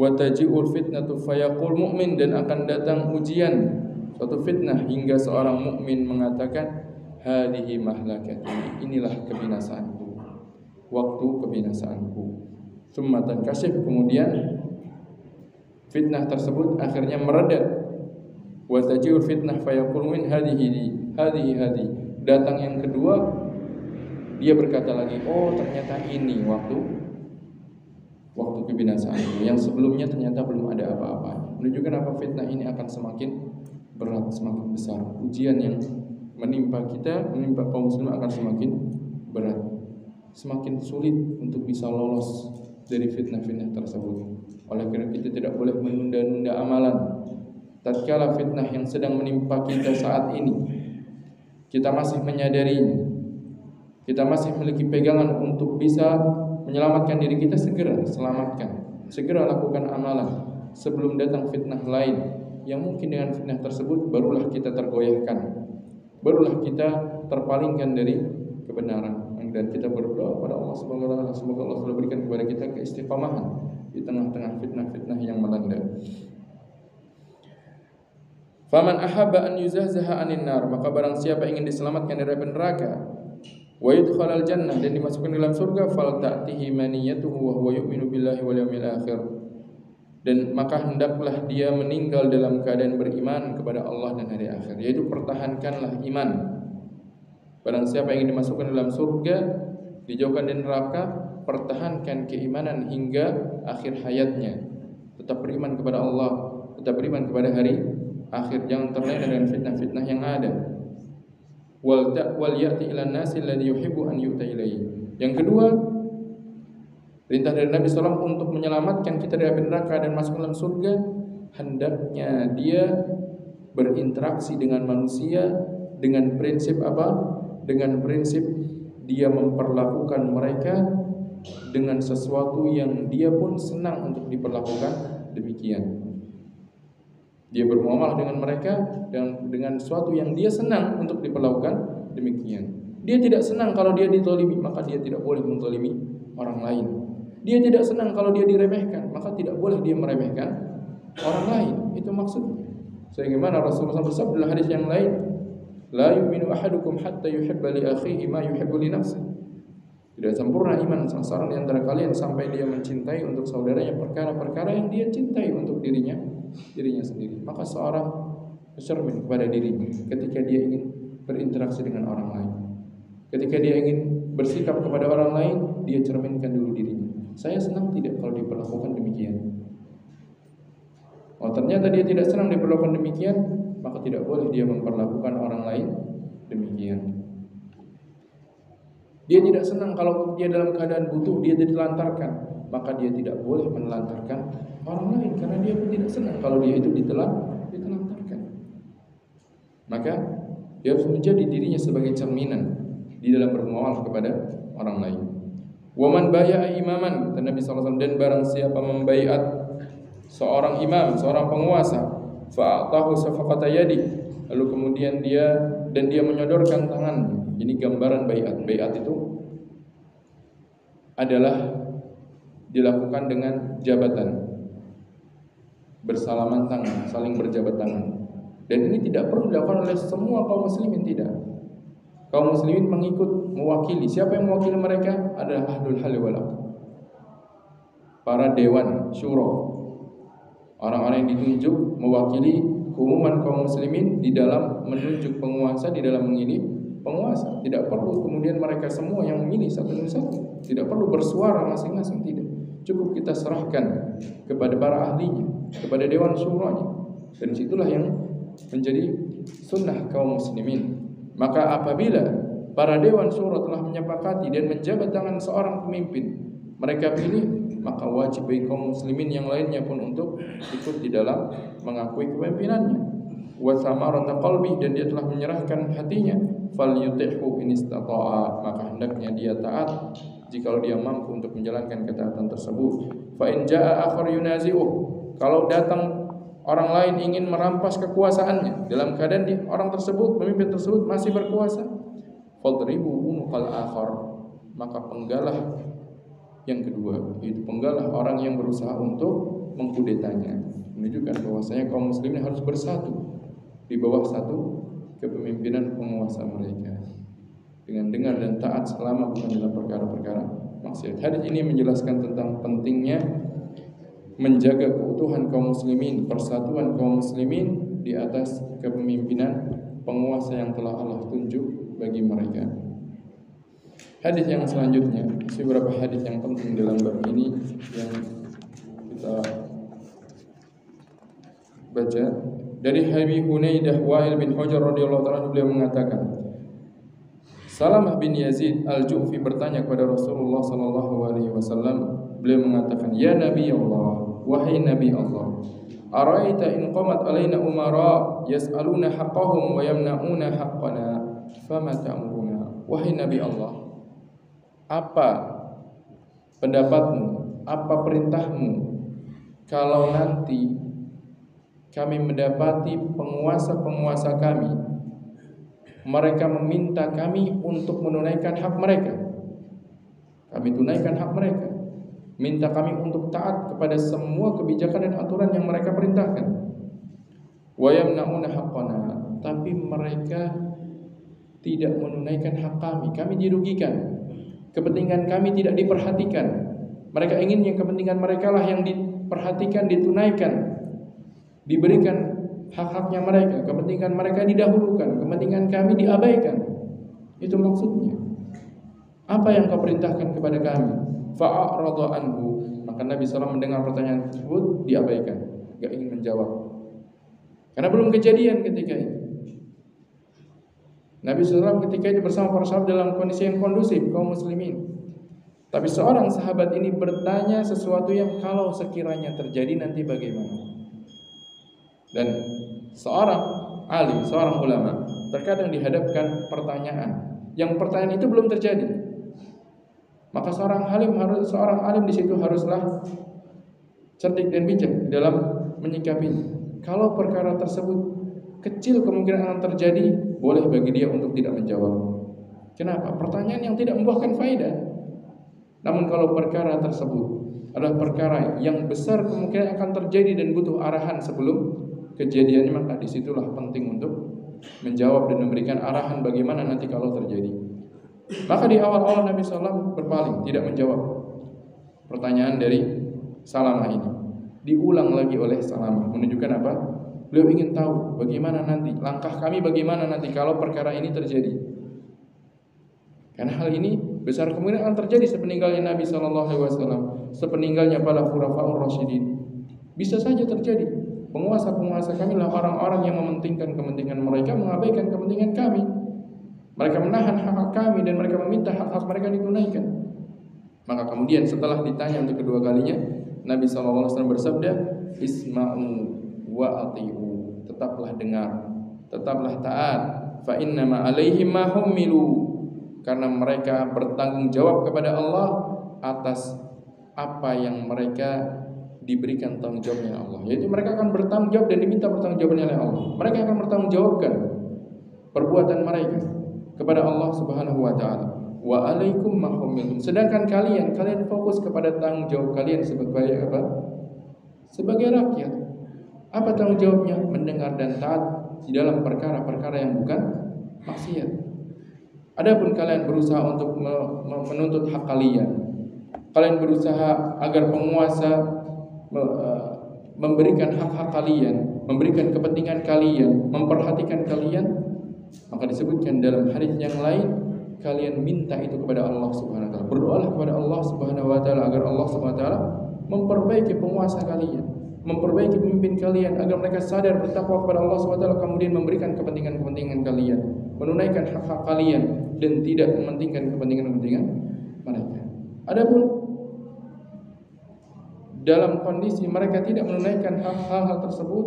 Wa taji'ul fitnatu fayaqul mu'min, dan akan datang ujian, suatu fitnah hingga seorang mukmin mengatakan, hadhihi mahlakati, inilah kebinasaanku, waktu kebinasaanku. Tsumma tankashif, kemudian fitnah tersebut akhirnya mereda. Wa taji'ul fitnah fayaqul mu'min hadhihi, datang yang kedua, dia berkata lagi, oh ternyata ini waktu kebinasaan. Yang sebelumnya ternyata belum ada apa-apa. Menunjukkan apa? Fitnah ini akan semakin berat, semakin besar. Ujian yang menimpa kita, menimpa kaum muslimin akan semakin berat, semakin sulit untuk bisa lolos dari fitnah-fitnah tersebut. Oleh karena kita tidak boleh menunda-nunda amalan. Tatkala fitnah yang sedang menimpa kita saat ini, kita masih menyadarinya, kita masih memiliki pegangan untuk bisa menyelamatkan diri kita, segera selamatkan, segera lakukan amalan sebelum datang fitnah lain yang mungkin dengan fitnah tersebut barulah kita tergoyahkan, barulah kita terpalingkan dari kebenaran. Dan kita berdoa kepada Allah Subhanahu wa taala, semoga Allah selalu berikan kepada kita keistiqomahan di tengah-tengah fitnah-fitnah yang melanda. Faman ahabba an yuzahzaha 'anil nar, maka barang siapa ingin diselamatkan dari api neraka, wa yudkhalal jannah, dan dimasukkan dalam surga, fal ta'tihi maniyatuhu wa huwa yu'minu billahi wal yawmil akhir, dan maka hendaklah dia meninggal dalam keadaan beriman kepada Allah dan hari akhir. Yaitu pertahankanlah iman. Barang siapa yang ingin dimasukkan dalam surga, dijauhkan dari neraka, pertahankan keimanan hingga akhir hayatnya. Tetap beriman kepada Allah, tetap beriman kepada hari akhir, jangan terlena dengan fitnah-fitnah yang ada. Wal ya'ti ila nasi alladhi yuhibbu an yu'ta ilaihi. Yang kedua, perintah dari Nabi SAW untuk menyelamatkan kita dari api neraka dan masuk dalam surga, hendaknya dia berinteraksi dengan manusia dengan prinsip apa? Dengan prinsip dia memperlakukan mereka dengan sesuatu yang dia pun senang untuk diperlakukan demikian. Dia bermuamalah dengan mereka dengan sesuatu yang dia senang untuk diperlakukan demikian. Dia tidak senang kalau dia ditolimi, maka dia tidak boleh mentolimi orang lain. Dia tidak senang kalau dia diremehkan, maka tidak boleh dia meremehkan orang lain. Itu maksudnya. Sebagaimana Rasulullah SAW dalam hadis yang lain, la yu'minu ahadukum hatta yuhibba li akhihi ma yuhibbu li nafsihi. Tidak sempurna iman seseorang di antara kalian sampai dia mencintai untuk saudaranya perkara-perkara yang dia cintai untuk dirinya sendiri. Maka seorang bercermin kepada dirinya ketika dia ingin berinteraksi dengan orang lain. Ketika dia ingin bersikap kepada orang lain, dia cerminkan dulu dirinya. Saya senang tidak kalau diperlakukan demikian. Oh, ternyata dia tidak senang diperlakukan demikian, maka tidak boleh dia memperlakukan orang lain demikian. Dia tidak senang kalau dia dalam keadaan butuh, dia ditelantarkan, maka dia tidak boleh menelantarkan orang lain, karena dia pun tidak senang kalau dia itu ditelantarkan. Maka dia harus menjadi dirinya sebagai cerminan di dalam bermuamalah kepada orang lain. Waman baya'a imaman, kata Nabi SAW, dan barang siapa membaiat seorang imam, seorang penguasa, fa'atahu safaqata yadi, lalu kemudian dia menyodorkan tangannya. Ini gambaran baiat. Baiat itu adalah dilakukan dengan jabatan, bersalaman tangan, saling berjabat tangan. Dan ini tidak perlu dilakukan oleh semua kaum muslimin, tidak. Kaum muslimin mengikut, mewakili. Siapa yang mewakili mereka? Adalah ahlul hal wal aqd, para dewan syura, orang-orang yang ditunjuk mewakili keumuman kaum muslimin di dalam menunjuk penguasa, di dalam memilih penguasa. Tidak perlu kemudian mereka semua yang memilih satu demi satu. Tidak perlu bersuara masing-masing, tidak. Cukup kita serahkan kepada para ahlinya, kepada dewan syuranya. Dan situlah yang menjadi sunnah kaum muslimin. Maka apabila para dewan syura telah menyepakati dan menjabat tangan seorang pemimpin, mereka pilih, maka wajib bagi kaum muslimin yang lainnya pun untuk ikut di dalam mengakui kepemimpinannya. Wa samarata qalbi, dan dia telah menyerahkan hatinya, falyuti'hu in istata'a, maka hendaknya dia taat jikalau dia mampu untuk menjalankan ketaatan tersebut. Fa in jaa akhar yunazi'uh, kalau datang orang lain ingin merampas kekuasaannya dalam keadaan orang tersebut, pemimpin tersebut masih berkuasa, fadribu unuqal akhar, maka penggalah yang kedua, yaitu penggalah orang yang berusaha untuk mengkudetanya. Menunjukkan bahwasanya kaum muslimin harus bersatu di bawah satu kepemimpinan penguasa mereka, dengan dengar dan taat selama bukan dalam perkara-perkara maksiat. Hadis ini menjelaskan tentang pentingnya menjaga keutuhan kaum muslimin, persatuan kaum muslimin di atas kepemimpinan penguasa yang telah Allah tunjuk bagi mereka. Hadis yang selanjutnya, beberapa hadis yang penting dalam bab ini yang kita baca. Dari Abi Hunaidah Wa'il bin Hujr radhiyallahu ta'ala, beliau mengatakan, Salamah bin Yazid al-Ju'fi bertanya kepada Rasulullah sallallahu alaihi wasallam. Beliau mengatakan, "Ya Nabi Allah, wahai Nabi Allah, araita in qamat alaina umara yas'aluna haqqahum wa yamna'una haqqana, fama ta'muruna?" Wahai Nabi Allah, apa pendapatmu, apa perintahmu kalau nanti kami mendapati penguasa-penguasa kami, mereka meminta kami untuk menunaikan hak mereka, kami tunaikan hak mereka, minta kami untuk taat kepada semua kebijakan dan aturan yang mereka perintahkan. Wa yamna'una haqqana, tapi mereka tidak menunaikan hak kami, kami dirugikan, kepentingan kami tidak diperhatikan. Mereka ingin yang kepentingan mereka lah yang diperhatikan, ditunaikan, diberikan hak-haknya mereka, kepentingan mereka didahulukan, kepentingan kami diabaikan. Itu maksudnya. Apa yang kau perintahkan kepada kami? Fa'arada anhu, maka Nabi SAW mendengar pertanyaan tersebut, diabaikan, gak ingin menjawab, karena belum kejadian ketika itu. Nabi SAW ketika itu bersama para sahabat dalam kondisi yang kondusif, kaum muslimin. Tapi seorang sahabat ini bertanya sesuatu yang kalau sekiranya terjadi nanti bagaimana. Dan seorang alim, seorang ulama terkadang dihadapkan pertanyaan yang pertanyaan itu belum terjadi. Maka seorang alim di situ haruslah cerdik dan bijak dalam menyikapinya. Kalau perkara tersebut kecil kemungkinan akan terjadi, boleh bagi dia untuk tidak menjawab. Kenapa? Pertanyaan yang tidak membuahkan faedah. Namun kalau perkara tersebut adalah perkara yang besar kemungkinan akan terjadi dan butuh arahan sebelum kejadiannya, maka disitulah penting untuk menjawab dan memberikan arahan bagaimana nanti kalau terjadi. Maka di awal-awal Nabi SAW berpaling, tidak menjawab pertanyaan dari Salamah ini. Diulang lagi oleh Salamah, menunjukkan apa? Beliau ingin tahu bagaimana nanti, langkah kami bagaimana nanti kalau perkara ini terjadi. Karena hal ini besar kemungkinan akan terjadi sepeninggalnya Nabi SAW, sepeninggalnya para khulafaur rasyidin. Bisa saja terjadi. Penguasa-penguasa kami lah orang-orang yang mementingkan kepentingan mereka, mengabaikan kepentingan kami. Mereka menahan hak-hak kami dan mereka meminta hak-hak mereka ditunaikan. Maka kemudian setelah ditanya untuk kedua kalinya, Nabi SAW bersabda, "Isma'u wa ati'u." Tetaplah dengar, tetaplah taat. Fa innama 'alaihim ma hummilu. Karena mereka bertanggung jawab kepada Allah atas apa yang mereka diberikan tanggung jawabnya Allah, yaitu mereka akan bertanggung jawab dan diminta bertanggung jawabnya oleh Allah. Mereka akan bertanggung jawabkan perbuatan mereka kepada Allah Subhanahu wa taala. wa alaikum ma humiltum. Sedangkan kalian fokus kepada tanggung jawab kalian sebagai apa? Sebagai rakyat. Apa tanggung jawabnya? Mendengar dan taat di dalam perkara-perkara yang bukan maksiat. Adapun kalian berusaha untuk menuntut hak kalian berusaha agar penguasa memberikan hak-hak kalian, memberikan kepentingan kalian, memperhatikan kalian, maka disebutkan dalam hadis yang lain, kalian minta itu kepada Allah Subhanahu wa taala. Berdoalah kepada Allah Subhanahu wa taala agar Allah Subhanahu wa taala memperbaiki penguasa kalian, memperbaiki pemimpin kalian agar mereka sadar bertakwa kepada Allah Subhanahu wa taala, kemudian memberikan kepentingan-kepentingan kalian, menunaikan hak-hak kalian dan tidak mementingkan kepentingan-kepentingan mereka. Adapun dalam kondisi mereka tidak menunaikan hal-hal tersebut,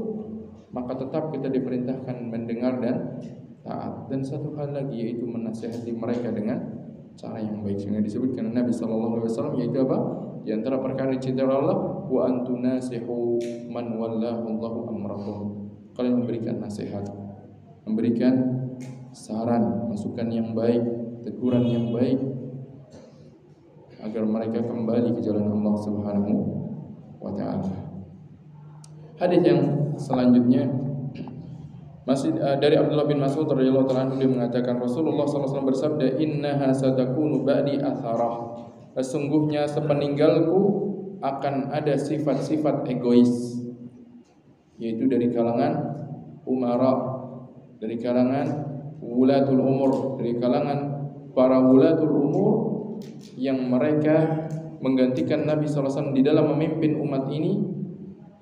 maka tetap kita diperintahkan mendengar dan taat. Dan satu hal lagi, yaitu menasihati mereka dengan cara yang baik. Sehingga disebutkan Nabi SAW, yaitu apa? Di antara perkara dicintai Allah, wa antunasihu man wallahu Allahu amrakum. Kalian memberikan nasihat, memberikan saran, masukan yang baik, teguran yang baik, agar mereka kembali ke jalan Allah Subhanahu wa ta'ala. Hadis yang selanjutnya masih dari Abdullah bin Mas'ud radhiyallahu ta'ala anhu, dia mengatakan Rasulullah SAW bersabda, innaha satakunu ba'di atharah. Sesungguhnya sepeninggalku akan ada sifat-sifat egois, yaitu dari kalangan umara, dari kalangan wulatul umur, dari kalangan para wulatul umur yang mereka menggantikan Nabi SAW di dalam memimpin umat ini,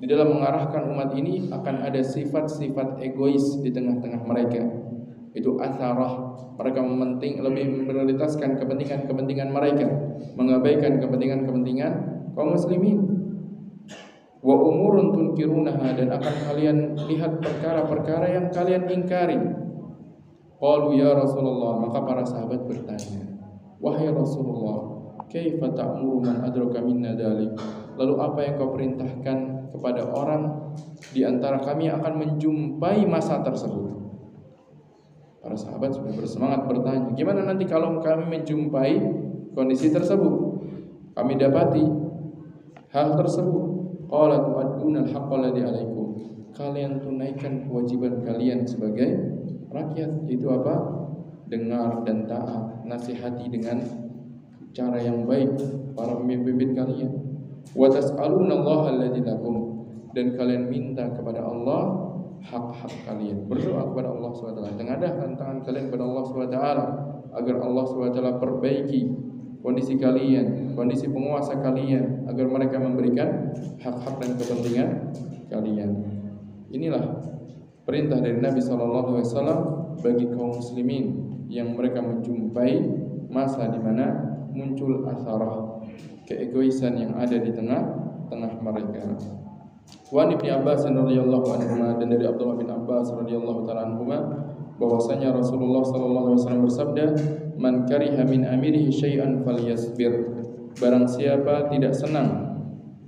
di dalam mengarahkan umat ini. Akan ada sifat-sifat egois di tengah-tengah mereka. Itu atharah, mereka lebih memprioritaskan kepentingan-kepentingan mereka, mengabaikan kepentingan-kepentingan kaum muslimin. Wa umurun tunkirunaha, dan akan kalian lihat perkara-perkara yang kalian ingkari. Qalu ya Rasulullah, maka para sahabat bertanya, wahai Rasulullah, kaifa ta'muru man adraka minna dzalik? Lalu apa yang kau perintahkan kepada orang di antara kami yang akan menjumpai masa tersebut? Para sahabat sudah bersemangat bertanya, gimana nanti kalau kami menjumpai kondisi tersebut, kami dapati hal tersebut? Qala tu'adduna al-haqqa alladhi 'alaikum. Kalian tunaikan kewajiban kalian sebagai rakyat, itu apa? Dengar dan taat, nasihati dengan cara yang baik para pemimpin kalian. Wa tas'aluna Allah alladzi lakum, dan kalian minta kepada Allah hak-hak kalian. Berdoa kepada Allah SWT, tengadahkan tangan kalian kepada Allah SWT agar Allah SWT perbaiki kondisi kalian, kondisi penguasa kalian, agar mereka memberikan hak-hak dan kepentingan kalian. Inilah perintah dari Nabi SAW bagi kaum muslimin yang mereka menjumpai masa di mana muncul atharah, keegoisan yang ada di tengah-tengah mereka. Wa Ibnu Abbas radhiyallahu anhu, dan dari Abdullah bin Abbas radhiyallahu ta'ala anhu, bahwasanya Rasulullah sallallahu alaihi wasallam bersabda, man kariha min amirihi syai'an falyasbir. Barang siapa tidak senang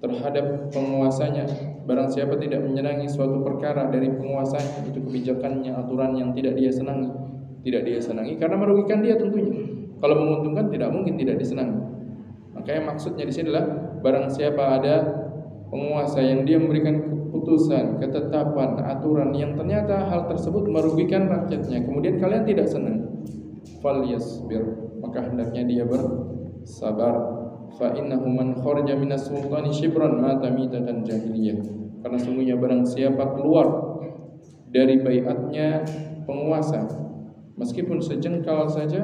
terhadap penguasanya, barang siapa tidak menyenangi suatu perkara dari penguasanya, itu kebijakannya, aturan yang tidak dia senangi karena merugikan dia tentunya. Kalau menguntungkan tidak mungkin tidak disenangi. Makanya maksudnya di sini adalah barang siapa ada penguasa yang dia memberikan keputusan, ketetapan, aturan yang ternyata hal tersebut merugikan rakyatnya, kemudian kalian tidak senang, falyasbir, maka hendaknya dia bersabar. Fa innahu man kharaja minas sultani shibran mata mitatan jahiliyah. Karena sungguhnya barang siapa keluar dari baiatnya penguasa meskipun sejengkal saja,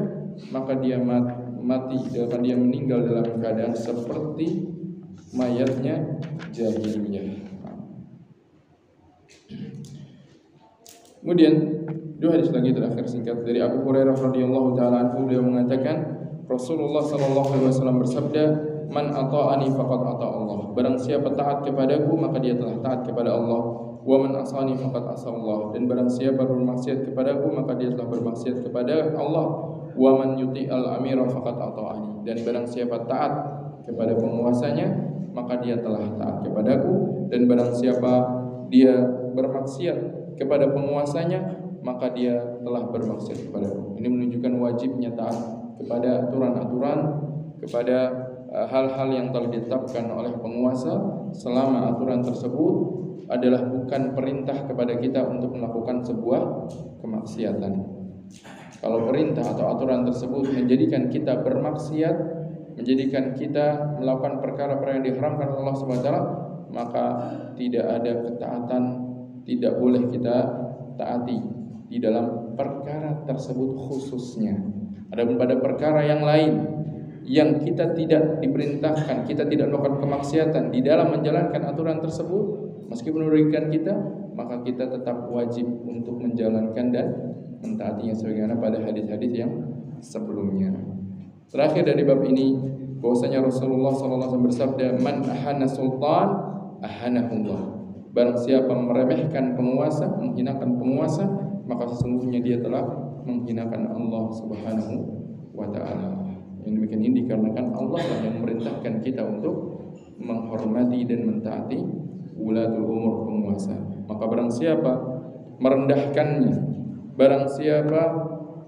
maka dia mati, dan dia meninggal dalam keadaan seperti mayatnya jahiliyah. Kemudian dua hadis lagi terakhir singkat dari Abu Hurairah radhiyallahu taala anhu, beliau mengatakan Rasulullah sallallahu alaihi wasallam bersabda, man ata'ani faqad ata'a Allah. Barang siapa taat kepadaku, maka dia telah taat kepada Allah. Wa man asani faqad asa Allah. Dan barang siapa bermaksiat kepadaku, maka dia telah bermaksiat kepada Allah. Wa man yuti'al amira faqad ata'ani. Dan barang siapa taat kepada penguasanya, maka dia telah taat kepadaku. Dan barang siapa dia bermaksiat kepada penguasanya, maka dia telah bermaksiat kepadaku. Ini menunjukkan wajibnya taat kepada aturan-aturan, kepada hal-hal yang telah ditetapkan oleh penguasa, selama aturan tersebut adalah bukan perintah kepada kita untuk melakukan sebuah kemaksiatan. Kalau perintah atau aturan tersebut menjadikan kita bermaksiat, menjadikan kita melakukan perkara-perkara yang diharamkan Allah Subhanahu wa taala, maka tidak ada ketaatan, tidak boleh kita taati di dalam perkara tersebut khususnya. Adapun pada perkara yang lain yang kita tidak diperintahkan, kita tidak melakukan kemaksiatan di dalam menjalankan aturan tersebut, meskipun merugikan kita, maka kita tetap wajib untuk menjalankan dan mentaatinya sebagaimana pada hadis-hadis yang sebelumnya. Terakhir dari bab ini, bahwasanya Rasulullah SAW bersabda, "Man ahana sultan, ahanahullah." Barang siapa meremehkan penguasa, menghinakan penguasa, maka sesungguhnya dia telah menghinakan Allah Subhanahu wa taala. Yang demikian ini dikarenakan Allah yang memerintahkan kita untuk menghormati dan mentaati ulatul umur, penguasa. Maka barang siapa merendahkannya, barang siapa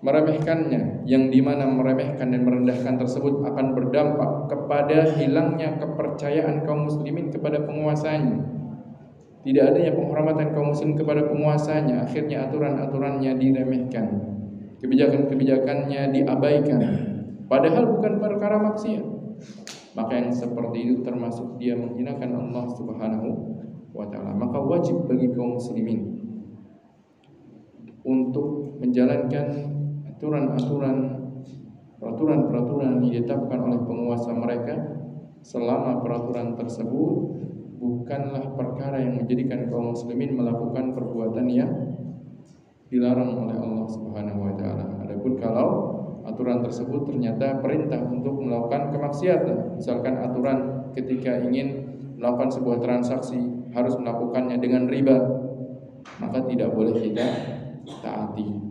meremehkannya, yang dimana meremehkan dan merendahkan tersebut akan berdampak kepada hilangnya kepercayaan kaum muslimin kepada penguasanya. Tidak adanya penghormatan kaum muslim kepada penguasanya, akhirnya aturan-aturannya diremehkan, kebijakan-kebijakannya diabaikan, padahal bukan perkara maksiat. Maka yang seperti itu termasuk dia menghinakan Allah Subhanahu wa taala. Maka wajib bagi kaum muslimin untuk menjalankan aturan-aturan, peraturan-peraturan yang ditetapkan oleh penguasa mereka, selama peraturan tersebut bukanlah perkara yang menjadikan kaum muslimin melakukan perbuatan yang dilarang oleh Allah Subhanahu wa taala. Adapun kalau aturan tersebut ternyata perintah untuk melakukan kemaksiatan, misalkan aturan ketika ingin melakukan sebuah transaksi harus melakukannya dengan riba, maka tidak boleh kita taati.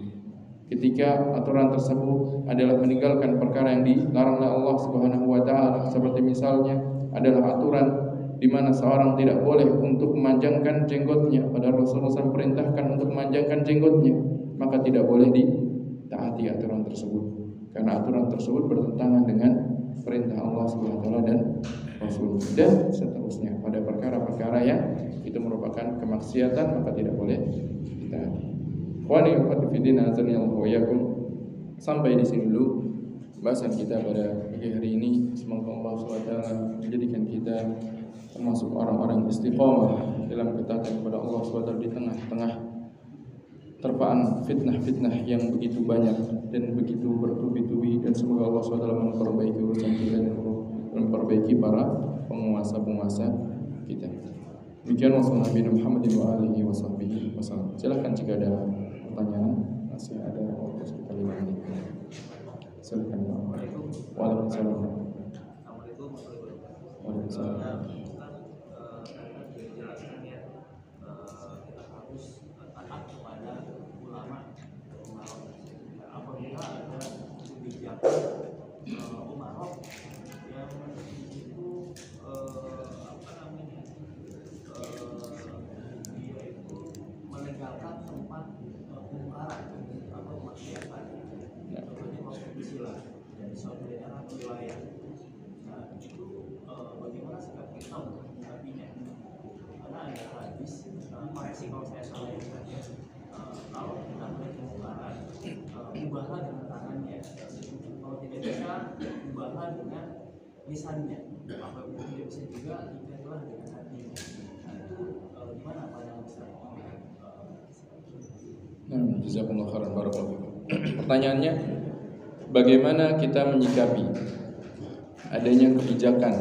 Ketika aturan tersebut adalah meninggalkan perkara yang dilarang oleh Allah Subhanahu wa taala, seperti misalnya adalah aturan di mana seorang tidak boleh untuk memanjangkan jenggotnya, padahal Rasulullah SAW perintahkan untuk memanjangkan jenggotnya, maka tidak boleh ditaati aturan tersebut, karena aturan tersebut bertentangan dengan perintah Allah Subhanahu wa taala dan Rasul, dan seterusnya. Pada perkara-perkara yang itu merupakan kemaksiatan, maka tidak boleh ditaati. Wani ukhtifidina azanillahu wa yakum. Sampai di sini dulu bahasan kita pada pagi hari ini. Semoga Allah SWT menjadikan kita termasuk orang-orang istiqamah dalam ketaatan kepada Allah SWT di tengah-tengah terpaan fitnah-fitnah yang begitu banyak dan begitu bertubi-tubi, dan semoga Allah SWT memperbaiki urusan kita dan memperbaiki para penguasa-penguasa kita. Demikian wassalamualaikum warahmatullahi wabarakatuh. Silakan jika ada pertanyaan, masih ada waktu sekitar 5 menit. Silakan. Waalaikumsalam. Waalaikumsalam. Ubahlah dengan tangannya, kalau tidak bisa ubahlah dengan lisannya, apabila tidak bisa juga ikatlah dengan hatinya. Itu gimana pandangan Ustaz? Jazakumullah khairan barakallahu. Pertanyaannya, bagaimana kita menyikapi adanya kebijakan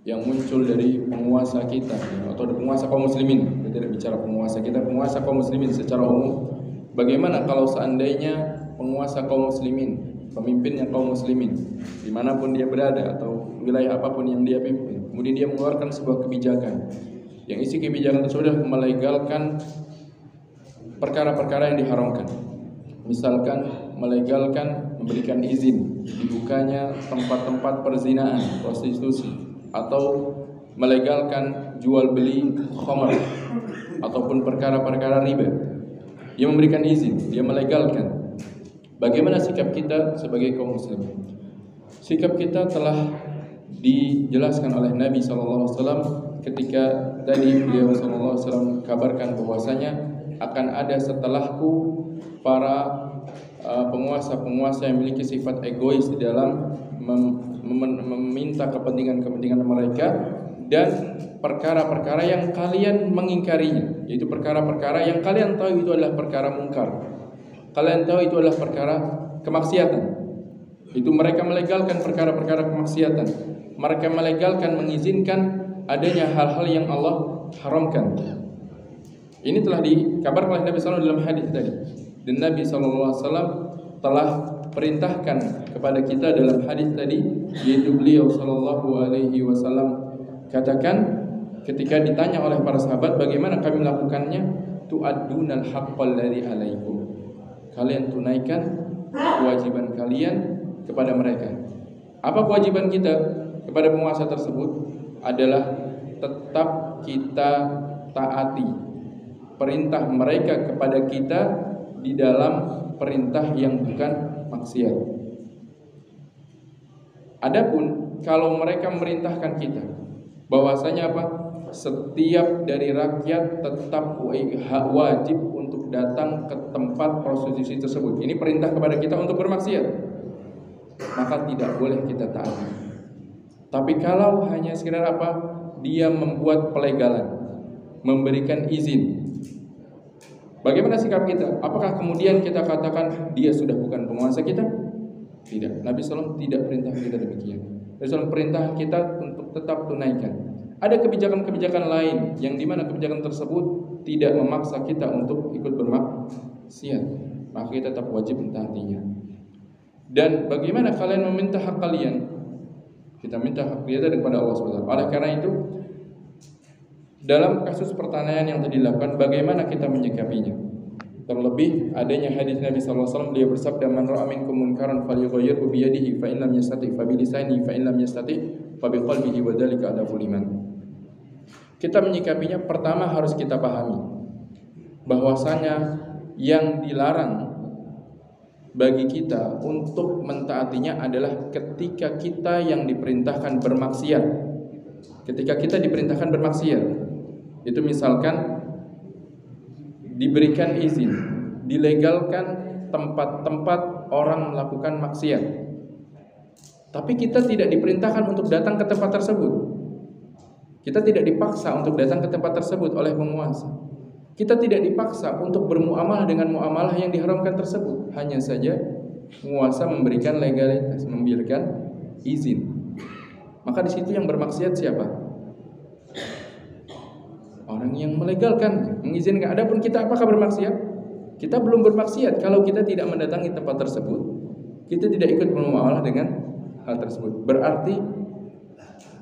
yang muncul dari penguasa kita atau dari penguasa kaum muslimin? Kita tidak bicara penguasa kita, penguasa kaum muslimin secara umum. Bagaimana kalau seandainya penguasa kaum muslimin, pemimpinnya kaum muslimin, dimanapun dia berada atau wilayah apapun yang dia pimpin, kemudian dia mengeluarkan sebuah kebijakan yang isi kebijakan tersebut adalah melegalkan perkara-perkara yang diharamkan. Misalkan melegalkan, memberikan izin dibukanya tempat-tempat perzinahan, prostitusi, atau melegalkan jual beli khamr ataupun perkara-perkara riba. Dia memberikan izin, dia melegalkan. Bagaimana sikap kita sebagai kaum muslimin? Sikap kita telah dijelaskan oleh Nabi SAW ketika tadi beliau SAW kabarkan bahwasanya akan ada setelahku para penguasa-penguasa yang memiliki sifat egois di dalam meminta kepentingan-kepentingan mereka dan perkara-perkara yang kalian mengingkarinya, yaitu perkara-perkara yang kalian tahu itu adalah perkara mungkar, kalian tahu itu adalah perkara kemaksiatan. Itu mereka melegalkan perkara-perkara kemaksiatan, mereka melegalkan, mengizinkan adanya hal-hal yang Allah haramkan. Ini telah dikabarkan oleh Nabi SAW dalam hadis tadi. Dan Nabi SAW telah perintahkan kepada kita dalam hadis tadi, yaitu beliau SAW katakan ketika ditanya oleh para sahabat bagaimana kami melakukannya, tu'addunal haqqal ladzi 'alaikum. Kalian tunaikan kewajiban kalian kepada mereka. Apa kewajiban kita kepada penguasa tersebut? Adalah tetap kita taati perintah mereka kepada kita di dalam perintah yang bukan maksiat. Adapun kalau mereka memerintahkan kita bahwasanya apa? Setiap dari rakyat tetap wajib untuk datang ke tempat prostitusi tersebut. Ini perintah kepada kita untuk bermaksiat, maka tidak boleh kita taati. Tapi kalau hanya sekedar apa? Dia membuat pelegalan, memberikan izin, bagaimana sikap kita? Apakah kemudian kita katakan dia sudah bukan penguasa kita? Tidak. Nabi SAW tidak perintah kita demikian. Nabi SAW perintah kita untuk tetap tunaikan. Ada kebijakan-kebijakan lain yang dimana kebijakan tersebut tidak memaksa kita untuk ikut bermaksiat, maka kita tetap wajib mentaatinya. Dan bagaimana kalian meminta hak kalian? Kita minta hak kita kepada Allah SWT. Oleh karena itu, dalam kasus pertanyaan yang tadi dilakukan, bagaimana kita menyikapinya? Terlebih adanya hadis Nabi SAW, beliau bersabda, "Man ra'a minkum munkaran falyughayyirhu bi yadihi, fa in lam yastati' fa bi lisanihi, fa in lam yastati' fa bi qalbihi wa dzalika adaful iman." Kita menyikapinya, pertama harus kita pahami bahwasanya yang dilarang bagi kita untuk mentaatinya adalah ketika kita yang diperintahkan bermaksiat. Ketika kita diperintahkan bermaksiat, itu misalkan diberikan izin, dilegalkan tempat-tempat orang melakukan maksiat, tapi kita tidak diperintahkan untuk datang ke tempat tersebut. Kita tidak dipaksa untuk datang ke tempat tersebut oleh penguasa. Kita tidak dipaksa untuk bermuamalah dengan muamalah yang diharamkan tersebut. Hanya saja penguasa memberikan legalitas, memberikan izin. Maka di situ yang bermaksiat siapa? Orang yang melegalkan, mengizinkan. Adapun kita apakah bermaksiat? Kita belum bermaksiat kalau kita tidak mendatangi tempat tersebut. Kita tidak ikut bermuamalah dengan hal tersebut. Berarti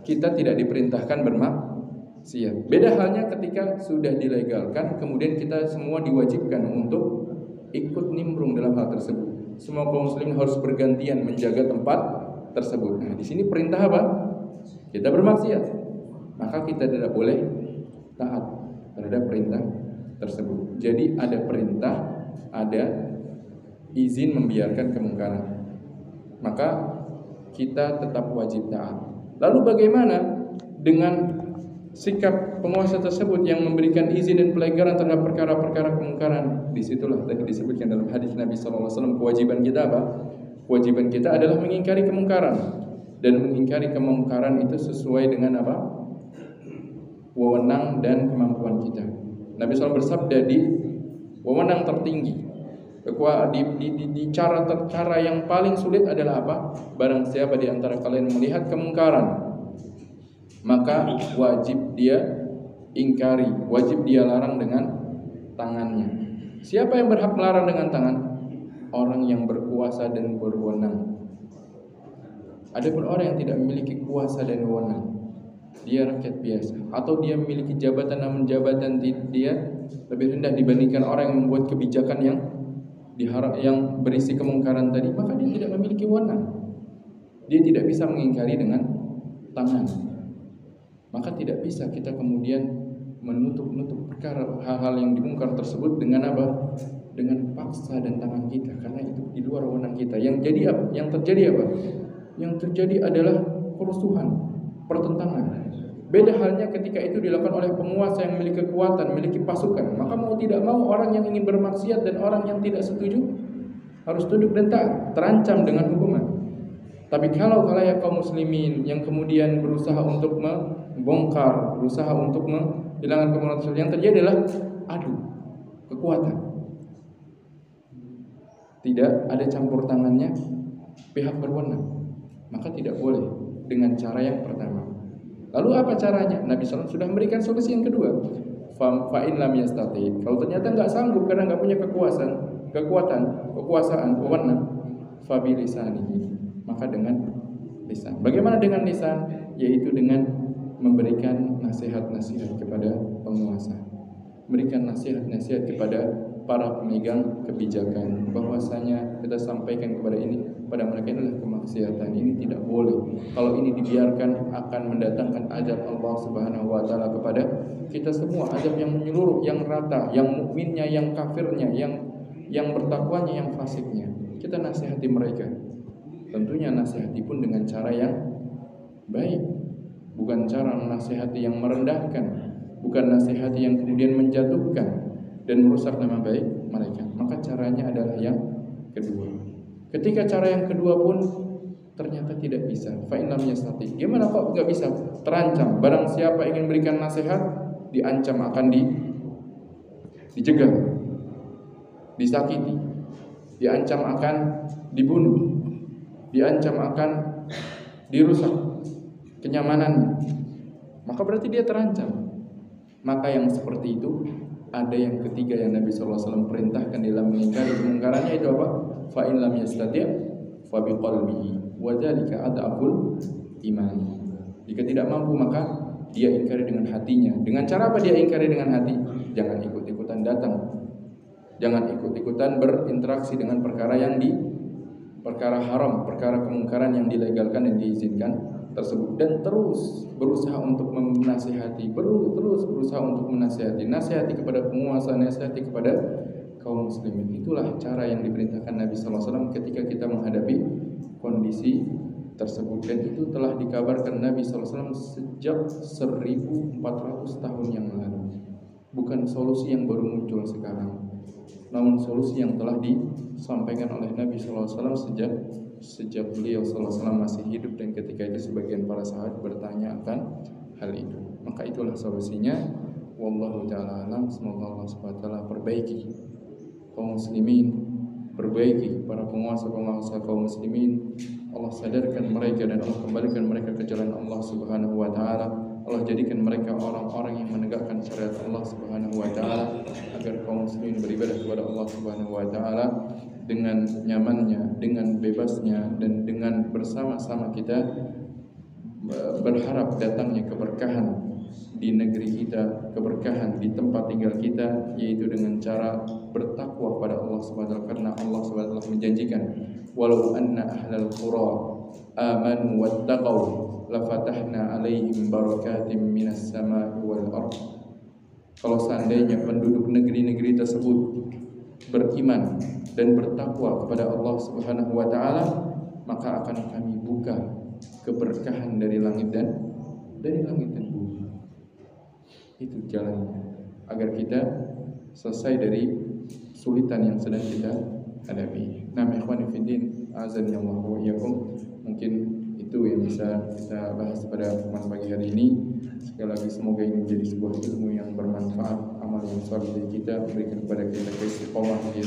kita tidak diperintahkan bermaksiat. Beda halnya ketika sudah dilegalkan, kemudian kita semua diwajibkan untuk ikut nimbrung dalam hal tersebut. Semua kaum muslimin harus bergantian menjaga tempat tersebut. Nah, di sini perintah apa? Kita bermaksiat. Maka kita tidak boleh taat terhadap perintah tersebut. Jadi ada perintah, ada izin membiarkan kemungkaran. Maka kita tetap wajib taat. Lalu bagaimana dengan sikap penguasa tersebut yang memberikan izin dan pelegaran terhadap perkara-perkara kemungkaran? Disitulah tadi disebutkan dalam hadis Nabi SAW, kewajiban kita apa? Kewajiban kita adalah mengingkari kemungkaran, dan mengingkari kemungkaran itu sesuai dengan apa? Wewenang dan kemampuan kita. Nabi SAW bersabda di wewenang tertinggi, di cara yang paling sulit adalah apa? Barang siapa di antara kalian melihat kemungkaran, maka wajib dia ingkari, wajib dia larang dengan tangannya. Siapa yang berhak melarang dengan tangan? Orang yang berkuasa dan berwenang. Adapun orang yang tidak memiliki kuasa dan wewenang, dia rakyat biasa, atau dia memiliki jabatan namun jabatan dia lebih rendah dibandingkan orang yang membuat kebijakan yang berisi kemungkaran tadi, maka dia tidak memiliki wewenang. Dia tidak bisa mengingkari dengan tangan. Maka tidak bisa kita kemudian menutup perkara hal-hal yang dimungkar tersebut dengan apa? dengan paksa dan tangan kita, karena itu di luar wewenang kita. Yang terjadi apa? Yang terjadi adalah kerusuhan, pertentangan. Beda halnya ketika itu dilakukan oleh penguasa yang memiliki kekuatan, memiliki pasukan. Maka mau tidak mau orang yang ingin bermaksiat dan orang yang tidak setuju harus tunduk dan taat, terancam dengan hukuman. Tapi kalau khalayak kaum muslimin yang kemudian berusaha untuk membongkar, berusaha untuk menghilangkan kemunafikan, yang terjadi adalah adu kekuatan. Tidak ada campur tangannya pihak berwenang. Maka tidak boleh dengan cara yang pertama. Lalu apa caranya? Nabi SAW sudah memberikan solusi yang kedua. Fa'in lam yastati. Kalau ternyata nggak sanggup karena nggak punya kekuasaan, wewenang, fabilisanihi. Maka dengan lisan. Bagaimana dengan lisan? Yaitu dengan memberikan nasihat-nasihat kepada penguasa, memberikan nasihat-nasihat kepada para pemegang kebijakan, bahwasanya kita sampaikan kepada mereka adalah kemaksiatan, ini tidak boleh. Kalau ini dibiarkan akan mendatangkan azab Allah Subhanahu wa taala kepada kita semua, azab yang menyeluruh, yang rata, yang mukminnya, yang kafirnya, yang bertakwanya, yang fasiknya. Kita nasihati mereka. Tentunya nasihati pun dengan cara yang baik, bukan cara nasihati yang merendahkan, bukan nasihati yang kemudian menjatuhkan dan merusak nama baik mereka. Maka caranya adalah yang kedua. Ketika cara yang kedua pun ternyata tidak bisa, fa'in lam yastati. Gimana kok enggak bisa? Terancam. Barang siapa ingin memberikan nasihat, diancam akan dijegal, disakiti, diancam akan dibunuh, diancam akan dirusak kenyamanannya. Maka berarti dia terancam. Maka yang seperti itu ada yang ketiga yang Nabi SAW perintahkan dalam mengingkari kemungkarannya, itu apa? Fa'in lam yastati' fa biqalbihi wa dzalika ad'aful iman. Jika tidak mampu maka dia ingkari dengan hatinya. Dengan cara apa dia ingkari dengan hati? Jangan ikut-ikutan datang. Jangan ikut-ikutan berinteraksi dengan perkara haram, perkara kemungkaran yang dilegalkan dan diizinkan tersebut, dan terus berusaha untuk menasihati, nasihati kepada penguasa, nasihati kepada kaum muslimin. Itulah cara yang diperintahkan Nabi SAW ketika kita menghadapi kondisi tersebut, dan itu telah dikabarkan Nabi SAW sejak 1400 tahun yang lalu. Bukan solusi yang baru muncul sekarang, namun solusi yang telah disampaikan oleh Nabi SAW sejak beliau SAW masih hidup, dan ketika itu sebagian para sahabat bertanya akan hal itu. Maka itulah solusinya. Wallahu ta'ala alam. Semoga Allah SWT perbaiki kaum muslimin, perbaiki para penguasa kaum muslimin. Allah sadarkan mereka dan Allah kembalikan mereka ke jalan Allah Subhanahu wa ta'ala. Allah jadikan mereka orang-orang yang menegakkan syariat Allah Subhanahu wa ta'ala, agar kaum muslimin beribadah kepada Allah Subhanahu wa ta'ala dengan nyamannya, dengan bebasnya, dan dengan bersama-sama kita berharap datangnya keberkahan di negeri kita, keberkahan di tempat tinggal kita, yaitu dengan cara bertakwa kepada Allah Subhanahu wa ta'ala. Karena Allah Subhanahu wa ta'ala menjanjikan, walau anna ahlal qura amanu wattaqau lafatahna alaihim barakatim minas sama'i wal ardh. Kalau seandainya penduduk negeri-negeri tersebut beriman dan bertakwa kepada Allah Subhanahu wa ta'ala, maka akan kami buka keberkahan dari langit dan bumi. Itu jalannya agar kita selesai dari kesulitan yang sedang kita hadapi. Nah, ikhwani fiddin, azan Allah wa iyyakum. Mungkin itu yang bisa kita bahas pada pagi hari ini. Sekali lagi semoga ini menjadi sebuah ilmu yang bermanfaat, amal yang saleh dari kita, berikan kepada kita istiqomah di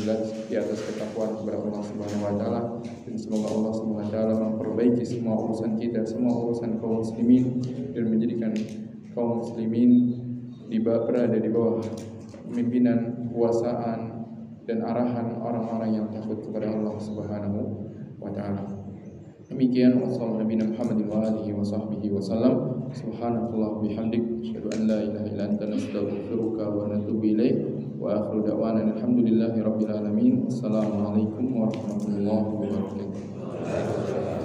atas ketakwaan kepada Allah Subhanahu wa taala, dan semoga Allah Subhanahu wa taala memperbaiki semua urusan kita, semua urusan kaum muslimin, dan menjadikan kaum muslimin berada di bawah pimpinan, kuasaan, dan arahan orang-orang yang takut kepada Allah Subhanahu wa taala. Demikian, wassallallahu nabiyana Muhammadin wa alihi wa sahbihi wa sallam. Subhanakallah bihamdik, asyhadu an la ilaha illa anta, nastaghfiruka wa natubu ilaik. Wa akhiru da'wana alhamdulillahi rabbil alamin. Assalamualaikum warahmatullahi wabarakatuh.